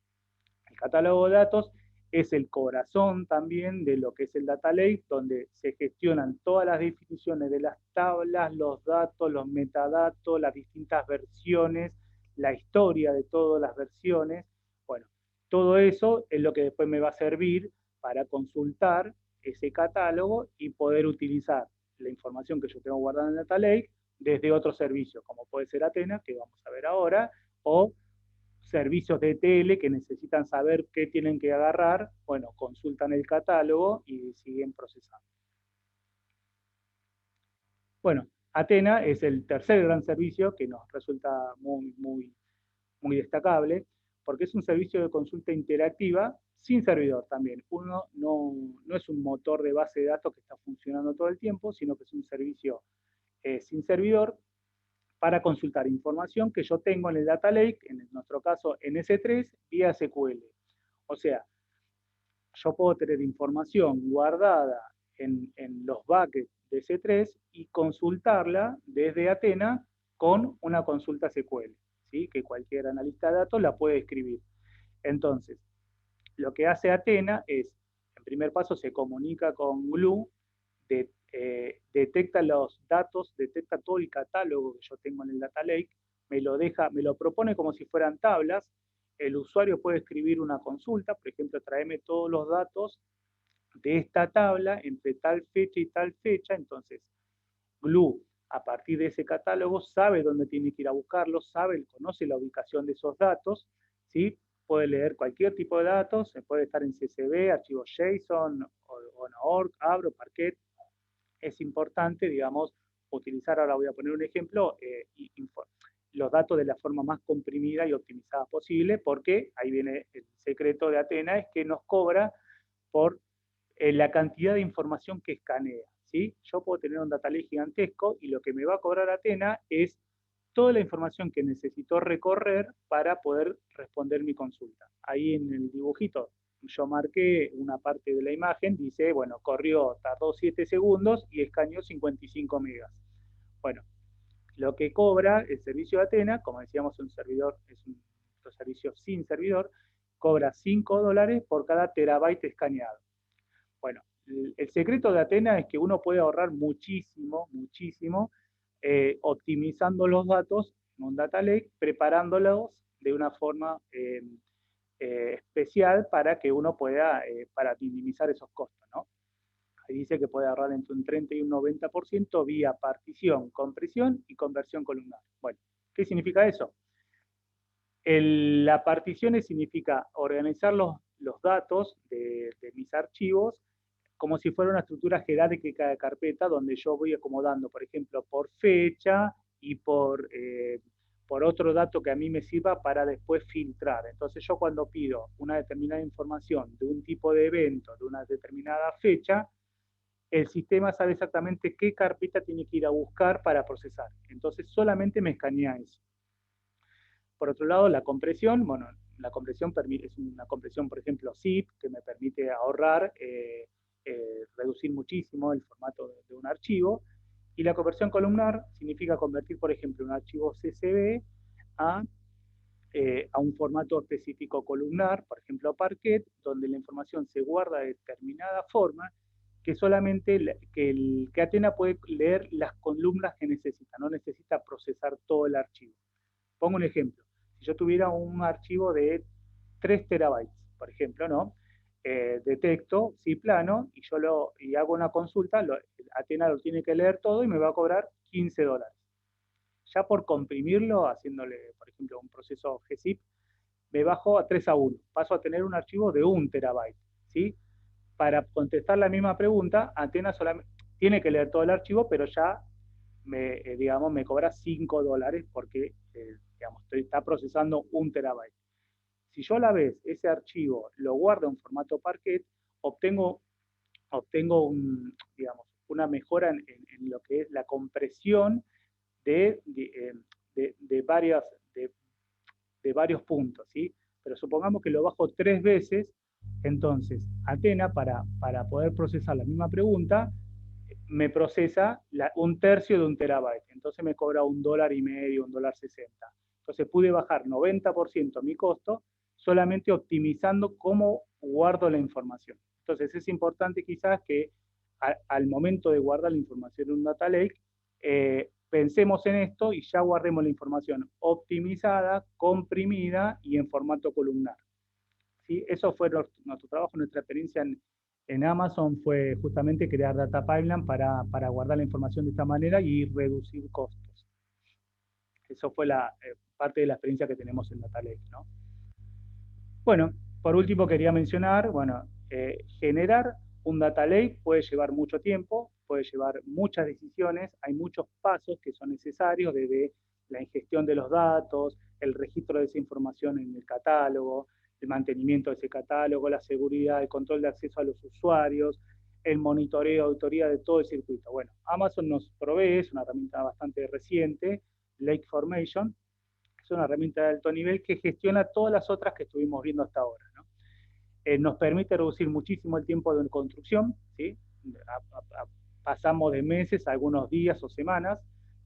El catálogo de datos es el corazón también de lo que es el Data Lake, donde se gestionan todas las definiciones de las tablas, los datos, los metadatos, las distintas versiones, la historia de todas las versiones. Bueno, todo eso es lo que después me va a servir para consultar ese catálogo y poder utilizar la información que yo tengo guardada en el Data Lake desde otros servicios, como puede ser Athena, que vamos a ver ahora, o servicios de tele que necesitan saber qué tienen que agarrar, bueno, consultan el catálogo y siguen procesando. Bueno, Athena es el tercer gran servicio que nos resulta muy destacable, porque es un servicio de consulta interactiva sin servidor también. Uno no es un motor de base de datos que está funcionando todo el tiempo, sino que es un servicio sin servidor para consultar información que yo tengo en el Data Lake, en nuestro caso en S3, vía SQL. O sea, yo puedo tener información guardada en los buckets de S3 y consultarla desde Athena con una consulta SQL, ¿sí? Que cualquier analista de datos la puede escribir. Entonces, lo que hace Athena es, en primer paso, se comunica con Glue, detecta los datos, detecta todo el catálogo que yo tengo en el Data Lake, me lo propone como si fueran tablas. El usuario puede escribir una consulta, por ejemplo, tráeme todos los datos de esta tabla entre tal fecha y tal fecha. Entonces, Glue, a partir de ese catálogo, sabe dónde tiene que ir a buscarlos, conoce la ubicación de esos datos, ¿sí? Puede leer cualquier tipo de datos, puede estar en CSV, archivos JSON, ORG, Avro, Parquet. Es importante, digamos, utilizar, ahora voy a poner un ejemplo, los datos de la forma más comprimida y optimizada posible, porque ahí viene el secreto de Athena, es que nos cobra por la cantidad de información que escanea, ¿sí? Yo puedo tener un data lake gigantesco y lo que me va a cobrar Athena es toda la información que necesito recorrer para poder responder mi consulta. Ahí en el dibujito yo marqué una parte de la imagen, dice, bueno, tardó 7 segundos y escaneó 55 megas. Bueno, lo que cobra el servicio de Athena, como decíamos, es un servicio sin servidor, cobra $5 por cada terabyte escaneado. Bueno, el secreto de Athena es que uno puede ahorrar muchísimo, optimizando los datos en un data lake, preparándolos de una forma especial para que uno pueda, para minimizar esos costos, ¿no? Ahí dice que puede ahorrar entre un 30 y un 90% vía partición, compresión y conversión columnar. Bueno, ¿qué significa eso? La partición significa organizar los datos de mis archivos como si fuera una estructura jerárquica de carpeta donde yo voy acomodando, por ejemplo, por fecha y por otro dato que a mí me sirva para después filtrar. Entonces yo cuando pido una determinada información de un tipo de evento, de una determinada fecha, el sistema sabe exactamente qué carpeta tiene que ir a buscar para procesar. Entonces solamente me escanea eso. Por otro lado, la compresión, bueno, la compresión es una compresión, por ejemplo, zip, que me permite ahorrar, reducir muchísimo el formato de un archivo. Y la conversión columnar significa convertir, por ejemplo, un archivo CSV a, a un formato específico columnar, por ejemplo, Parquet, donde la información se guarda de determinada forma que solamente que Athena puede leer las columnas que necesita, no necesita procesar todo el archivo. Pongo un ejemplo. Si yo tuviera un archivo de 3 terabytes, por ejemplo, ¿no? Detecto, sí, plano, y hago una consulta, Athena lo tiene que leer todo y me va a cobrar $15. Ya por comprimirlo, haciéndole, por ejemplo, un proceso gzip, me bajo a 3 a 1. Paso a tener un archivo de 1 terabyte, ¿sí? Para contestar la misma pregunta, Athena solamente tiene que leer todo el archivo, pero ya digamos, me cobra $5 porque digamos, está procesando 1 terabyte. Si yo a la vez ese archivo lo guardo en formato Parquet, obtengo digamos, una mejora en lo que es la compresión de, de varias, de varios puntos, ¿sí? Pero supongamos que lo bajo 3 veces, entonces Athena, para poder procesar la misma pregunta, me procesa un tercio de un terabyte, entonces me cobra $1,50, $1,60. Entonces pude bajar 90% mi costo solamente optimizando cómo guardo la información. Entonces es importante quizás que al momento de guardar la información en un data lake, pensemos en esto y ya guardemos la información optimizada, comprimida y en formato columnar. ¿Sí? Eso fue nuestro trabajo, nuestra experiencia en Amazon fue justamente crear data pipeline para guardar la información de esta manera y reducir costos. Eso fue parte de la experiencia que tenemos en Data Lake, ¿no? Bueno, por último quería mencionar, bueno, generar un data lake puede llevar mucho tiempo, puede llevar muchas decisiones, hay muchos pasos que son necesarios, desde la ingestión de los datos, el registro de esa información en el catálogo, el mantenimiento de ese catálogo, la seguridad, el control de acceso a los usuarios, el monitoreo, auditoría de todo el circuito. Bueno, Amazon nos provee, es una herramienta bastante reciente, Lake Formation, es una herramienta de alto nivel que gestiona todas las otras que estuvimos viendo hasta ahora, ¿no? Nos permite reducir muchísimo el tiempo de construcción, ¿sí? Pasamos de meses a algunos días o semanas,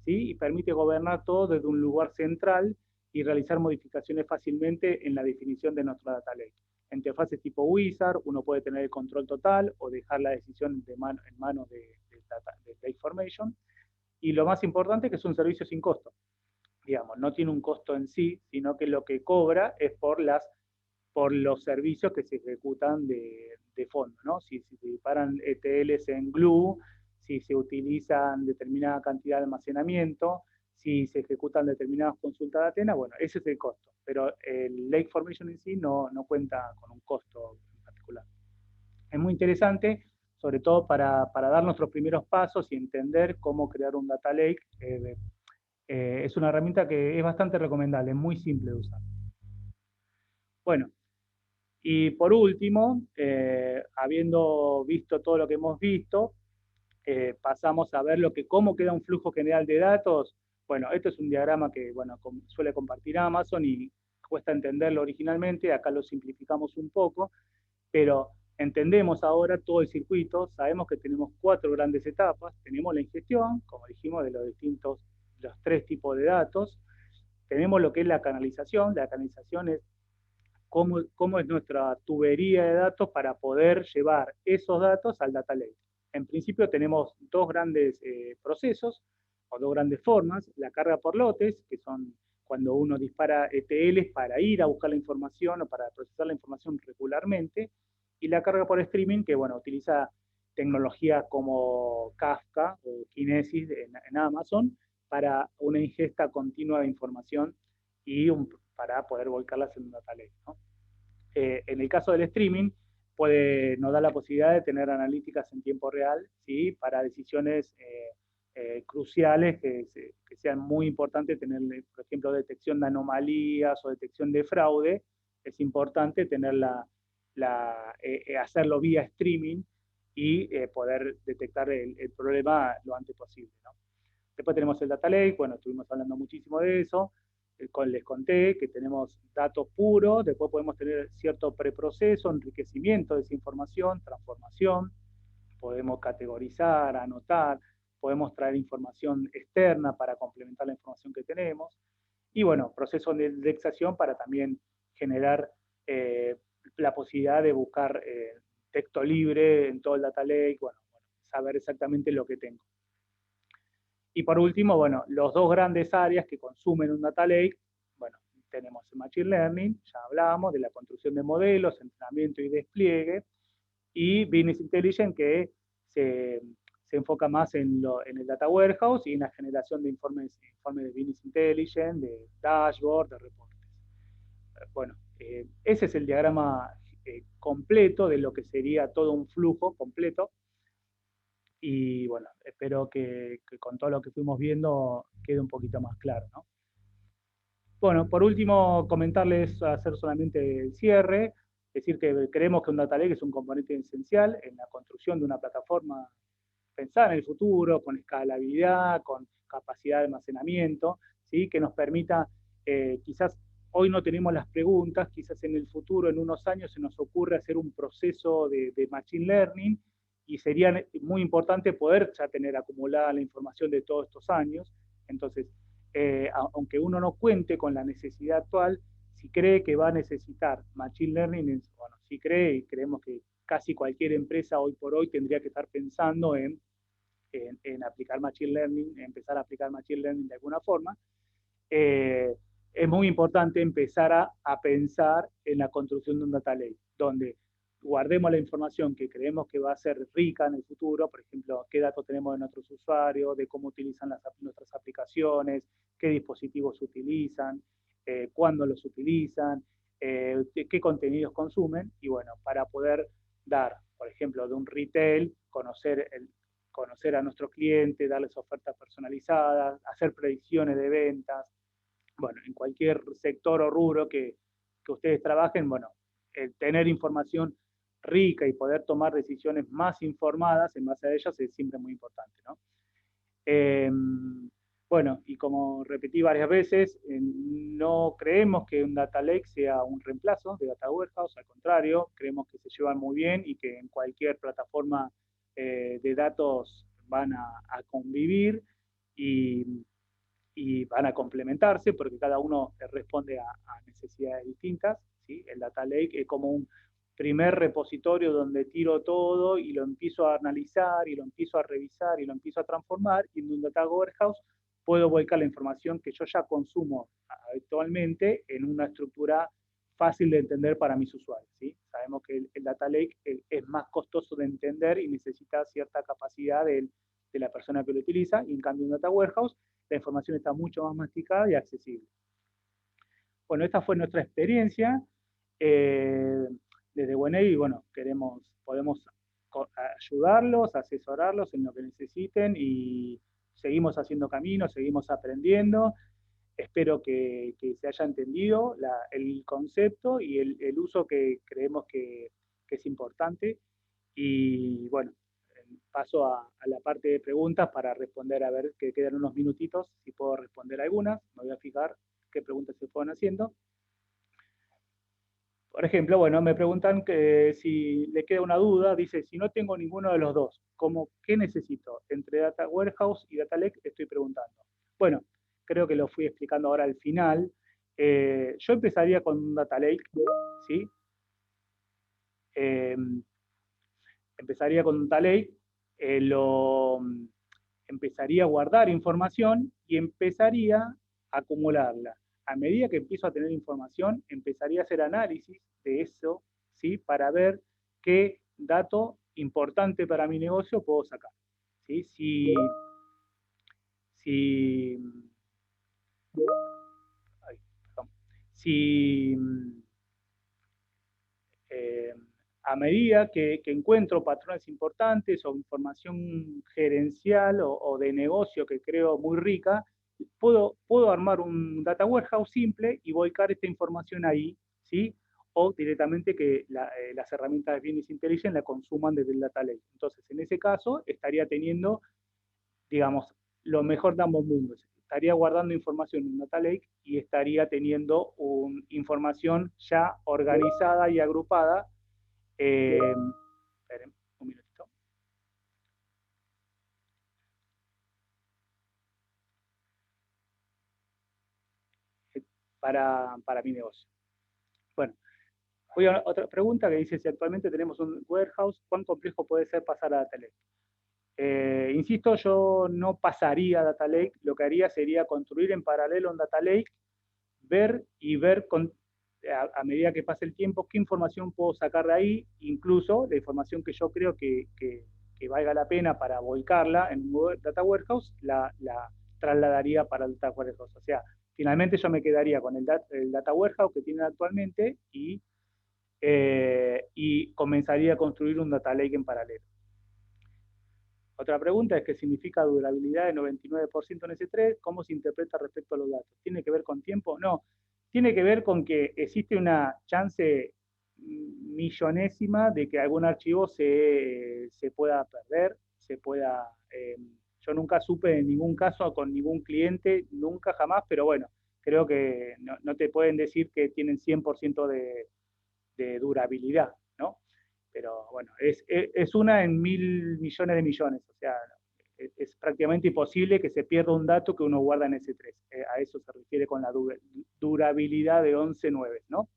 ¿sí? Y permite gobernar todo desde un lugar central y realizar modificaciones fácilmente en la definición de nuestro data lake. En interfaces tipo Wizard, uno puede tener el control total o dejar la decisión en manos de Lake Formation. Y lo más importante es que es un servicio sin costo. Digamos, no tiene un costo en sí, sino que lo que cobra es por los servicios que se ejecutan de fondo, ¿no? Si se disparan ETLs en Glue, si se utilizan determinada cantidad de almacenamiento, si se ejecutan determinadas consultas de Athena, bueno, ese es el costo. Pero el Lake Formation en sí no cuenta con un costo en particular. Es muy interesante, sobre todo para dar nuestros primeros pasos y entender cómo crear un data lake. Es una herramienta que es bastante recomendable, es muy simple de usar. Bueno, y por último, habiendo visto todo lo que hemos visto, pasamos a ver cómo queda un flujo general de datos. Bueno, esto es un diagrama que suele compartir Amazon y cuesta entenderlo originalmente, acá lo simplificamos un poco, pero entendemos ahora todo el circuito, sabemos que tenemos 4 grandes etapas, tenemos la ingestión, como dijimos, de los 3 tipos de datos, tenemos lo que es la canalización es cómo es nuestra tubería de datos para poder llevar esos datos al data lake. En principio tenemos 2 grandes procesos, o 2 grandes formas, la carga por lotes, que son cuando uno dispara ETLs para ir a buscar la información o para procesar la información regularmente, y la carga por streaming, que utiliza tecnología como Kafka o Kinesis en Amazon para una ingesta continua de información y para poder volcarlas en un data lake, ¿no? En el caso del streaming, nos da la posibilidad de tener analíticas en tiempo real, ¿sí? Para decisiones cruciales que sean muy importantes, tener, por ejemplo, detección de anomalías o detección de fraude. Es importante hacerlo vía streaming y poder detectar el problema lo antes posible, ¿no? Después tenemos el data lake, estuvimos hablando muchísimo de eso. Les conté que tenemos datos puros, después podemos tener cierto preproceso, enriquecimiento de esa información, transformación, podemos categorizar, anotar, podemos traer información externa para complementar la información que tenemos, y proceso de indexación para también generar la posibilidad de buscar texto libre en todo el data lake, saber exactamente lo que tengo. Y por último, los 2 grandes áreas que consumen un data lake, tenemos el Machine Learning, ya hablábamos de la construcción de modelos, entrenamiento y despliegue, y Business Intelligence, que se enfoca más en el Data Warehouse y en la generación de informes de Business Intelligence, de dashboard, de reportes. Ese es el diagrama completo de lo que sería todo un flujo completo. Y espero que con todo lo que fuimos viendo quede un poquito más claro, ¿no? Por último, comentarles, hacer solamente el cierre, decir que creemos que un data lake es un componente esencial en la construcción de una plataforma pensar en el futuro, con escalabilidad, con capacidad de almacenamiento, ¿sí? Que nos permita, quizás hoy no tenemos las preguntas, quizás en el futuro, en unos años, se nos ocurre hacer un proceso de Machine Learning y sería muy importante poder ya tener acumulada la información de todos estos años. Entonces, aunque uno no cuente con la necesidad actual, si cree que va a necesitar Machine Learning, bueno, si cree y creemos que casi cualquier empresa hoy por hoy tendría que estar pensando en aplicar Machine Learning, empezar a aplicar Machine Learning de alguna forma, es muy importante empezar a pensar en la construcción de un data lake, donde guardemos la información que creemos que va a ser rica en el futuro, por ejemplo, qué datos tenemos de nuestros usuarios, de cómo utilizan nuestras aplicaciones, qué dispositivos utilizan, cuándo los utilizan, qué contenidos consumen, y bueno, para poder dar, por ejemplo, de un retail, conocer a nuestros clientes, darles ofertas personalizadas, hacer predicciones de ventas, bueno, en cualquier sector o rubro que ustedes trabajen, bueno, tener información rica y poder tomar decisiones más informadas en base a ellas es siempre muy importante, ¿no? Bueno, y como repetí varias veces, no creemos que un data lake sea un reemplazo de data warehouse, al contrario, creemos que se llevan muy bien y que en cualquier plataforma de datos van a convivir y, y van a complementarse porque cada uno responde a necesidades distintas, ¿sí? El data lake es como un primer repositorio donde tiro todo y lo empiezo a analizar y lo empiezo a revisar y lo empiezo a transformar, y en un data warehouse puedo volcar la información que yo ya consumo actualmente en una estructura fácil de entender para mis usuarios, ¿sí? Sabemos que el data lake es más costoso de entender y necesita cierta capacidad de la persona que lo utiliza, y en cambio un data warehouse la información está mucho más masticada y accesible. Bueno, esta fue nuestra experiencia desde OneAid, y bueno, podemos ayudarlos, asesorarlos en lo que necesiten, y seguimos haciendo camino, seguimos aprendiendo. Espero que se haya entendido el concepto y el uso que creemos que es importante. Y bueno, paso a la parte de preguntas para responder, a ver, que quedan unos minutitos, si puedo responder algunas. Me voy a fijar qué preguntas se fueron haciendo. Por ejemplo, bueno, me preguntan que si le queda una duda, dice, si no tengo ninguno de los dos, ¿qué necesito? Entre Data Warehouse y Data Lake estoy preguntando. Bueno, creo que lo fui explicando ahora al final. Yo empezaría con un Data Lake, ¿sí? Eh, empezaría con un Data Lake, empezaría a guardar información y empezaría a acumularla. A medida que empiezo a tener información, empezaría a hacer análisis de eso, ¿sí? Para ver qué dato importante para mi negocio puedo sacar, ¿sí? Si, ay, perdón, si eh, a medida que encuentro patrones importantes o información gerencial o de negocio que creo muy rica, puedo armar un data warehouse simple y volcar esta información ahí, ¿sí? O directamente que las herramientas de Business Intelligence la consuman desde el data lake. Entonces, en ese caso, estaría teniendo, digamos, lo mejor de ambos mundos. Estaría guardando información en un data lake y estaría teniendo información ya organizada y agrupada. Esperen un minutito. Para mi negocio. Bueno, voy a otra pregunta que dice, si actualmente tenemos un warehouse, ¿cuán complejo puede ser pasar a Data Lake? Insisto, yo no pasaría a Data Lake, lo que haría sería construir en paralelo un Data Lake, ver a medida que pase el tiempo qué información puedo sacar de ahí, incluso la información que yo creo que valga la pena para volcarla en un Data Warehouse, la trasladaría para el Data Warehouse. O sea, finalmente yo me quedaría con el Data Warehouse que tienen actualmente y comenzaría a construir un Data Lake en paralelo. Otra pregunta es qué significa durabilidad de 99% en S3, ¿cómo se interpreta respecto a los datos? ¿Tiene que ver con tiempo? No, tiene que ver con que existe una chance millonésima de que algún archivo se pueda perder, yo nunca supe en ningún caso con ningún cliente, nunca jamás, pero bueno, creo que no te pueden decir que tienen 100% de durabilidad, ¿no? Pero bueno, es una en 1.000 millones de millones, o sea, es prácticamente imposible que se pierda un dato que uno guarda en S3. A eso se refiere con la durabilidad de 11.9, ¿no?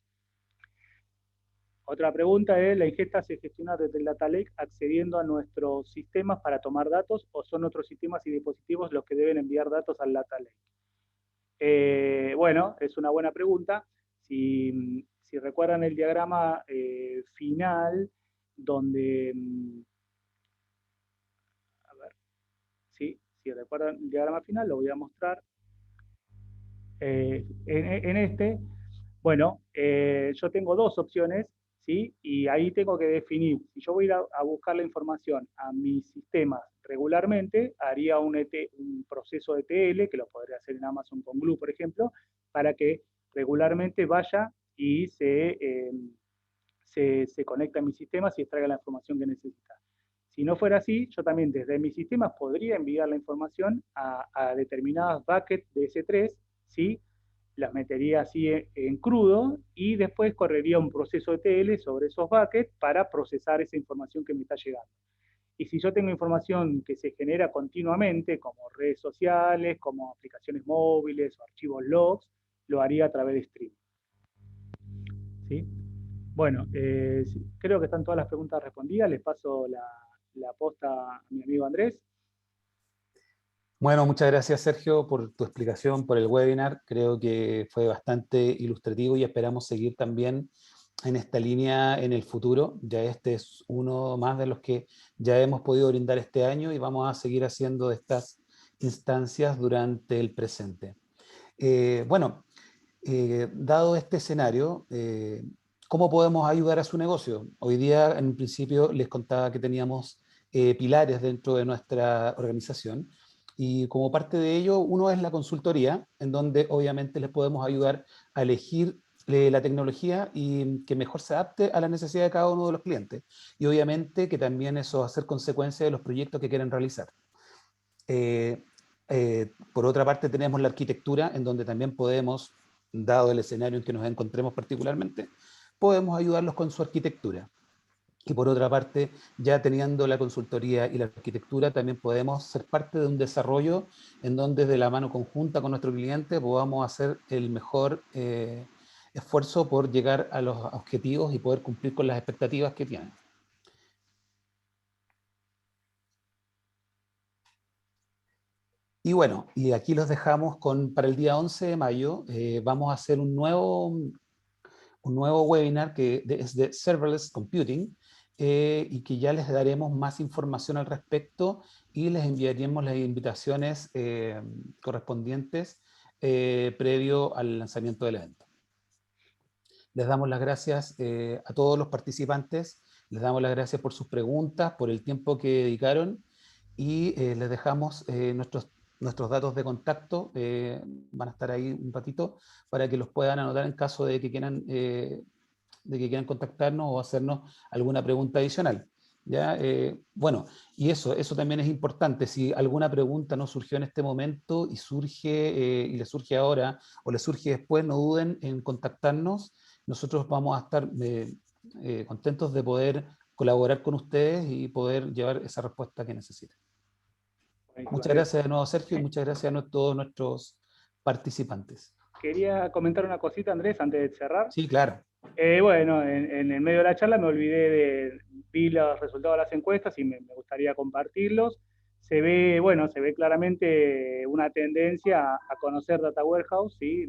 Otra pregunta es, ¿la ingesta se gestiona desde el Data Lake accediendo a nuestros sistemas para tomar datos o son otros sistemas y dispositivos los que deben enviar datos al Data Lake? Bueno, es una buena pregunta. Si recuerdan el diagrama final, donde, a ver, ¿sí? Si recuerdan el diagrama final, lo voy a mostrar. En este, bueno, yo tengo dos opciones, ¿sí? Y ahí tengo que definir, si yo voy a buscar la información a mis sistemas regularmente, haría un proceso de ETL, que lo podría hacer en Amazon con Glue, por ejemplo, para que regularmente vaya y se conecte a mis sistemas y extraiga la información que necesita. Si no fuera así, yo también desde mis sistemas podría enviar la información a determinadas buckets de S3, ¿sí? Las metería así en crudo y después correría un proceso de TL sobre esos buckets para procesar esa información que me está llegando. Y si yo tengo información que se genera continuamente, como redes sociales, como aplicaciones móviles o archivos logs, lo haría a través de streaming. ¿Sí? Bueno, creo que están todas las preguntas respondidas. Les paso la posta a mi amigo Andrés. Bueno, muchas gracias Sergio por tu explicación, por el webinar. Creo que fue bastante ilustrativo y esperamos seguir también en esta línea en el futuro. Ya este es uno más de los que ya hemos podido brindar este año y vamos a seguir haciendo de estas instancias durante el presente. Bueno, dado este escenario, ¿cómo podemos ayudar a su negocio? Hoy día, en principio, les contaba que teníamos pilares dentro de nuestra organización y como parte de ello, uno es la consultoría, en donde obviamente les podemos ayudar a elegir la tecnología y que mejor se adapte a la necesidad de cada uno de los clientes. Y obviamente que también eso va a ser consecuencia de los proyectos que quieren realizar. Eh, por otra parte, tenemos la arquitectura, en donde también podemos, dado el escenario en que nos encontremos particularmente, podemos ayudarlos con su arquitectura. Y por otra parte, ya teniendo la consultoría y la arquitectura, también podemos ser parte de un desarrollo en donde de la mano conjunta con nuestro cliente podamos hacer el mejor esfuerzo por llegar a los objetivos y poder cumplir con las expectativas que tienen. Y bueno, y aquí los dejamos para el día 11 de mayo, vamos a hacer un nuevo webinar que es de Serverless Computing y que ya les daremos más información al respecto y les enviaríamos las invitaciones correspondientes previo al lanzamiento del evento. Les damos las gracias a todos los participantes, les damos las gracias por sus preguntas, por el tiempo que dedicaron y les dejamos nuestros datos de contacto, van a estar ahí un ratito para que los puedan anotar en caso de que quieran contactarnos o hacernos alguna pregunta adicional. ¿Ya? Bueno, y eso también es importante. Si alguna pregunta no surgió en este momento y y le surge ahora o le surge después, no duden en contactarnos. Nosotros vamos a estar contentos de poder colaborar con ustedes y poder llevar esa respuesta que necesiten. Muchas gracias de nuevo, Sergio, y muchas gracias a todos nuestros participantes. Quería comentar una cosita, Andrés, antes de cerrar. Sí, claro. Bueno, en el medio de la charla me olvidé vi los resultados de las encuestas y me gustaría compartirlos. Se ve claramente una tendencia a conocer Data Warehouse, ¿sí?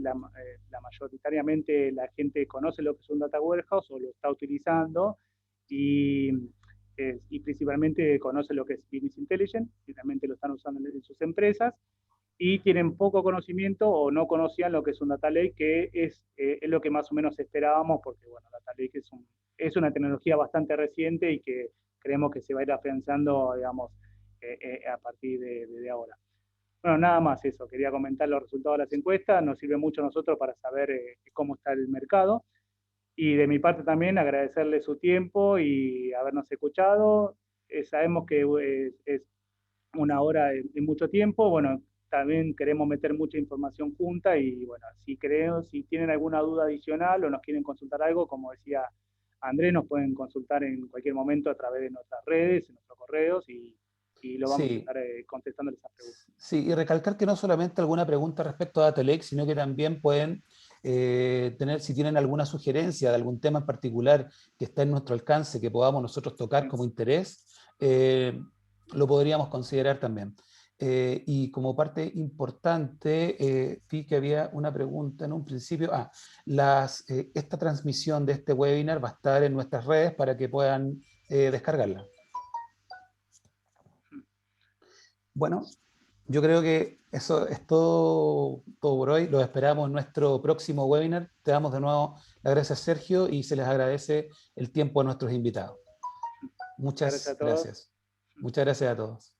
Mayoritariamente la gente conoce lo que es un Data Warehouse o lo está utilizando y principalmente conoce lo que es Business Intelligence, y realmente lo están usando en sus empresas y tienen poco conocimiento o no conocían lo que es un data lake, que es lo que más o menos esperábamos, porque bueno, data lake es una tecnología bastante reciente y que creemos que se va a ir afianzando, digamos, a partir de ahora. Bueno, nada más eso, quería comentar los resultados de las encuestas, nos sirve mucho a nosotros para saber cómo está el mercado. Y de mi parte también agradecerle su tiempo y habernos escuchado. Sabemos que es una hora de mucho tiempo. Bueno, también queremos meter mucha información junta y bueno, si tienen alguna duda adicional o nos quieren consultar algo, como decía Andrés, nos pueden consultar en cualquier momento a través de nuestras redes, en nuestros correos y lo vamos a Sí, estar contestando esas preguntas. sí, y recalcar que no solamente alguna pregunta respecto a Atelec, sino que también pueden tener, si tienen alguna sugerencia de algún tema en particular que está en nuestro alcance, que podamos nosotros tocar como interés, lo podríamos considerar también. Y como parte importante, vi que había una pregunta en un principio. Esta transmisión de este webinar va a estar en nuestras redes para que puedan descargarla. Bueno, yo creo que eso es todo por hoy. Los esperamos en nuestro próximo webinar. Te damos de nuevo las gracias, Sergio, y se les agradece el tiempo a nuestros invitados. Muchas gracias Muchas a todos. gracias. Muchas gracias a todos.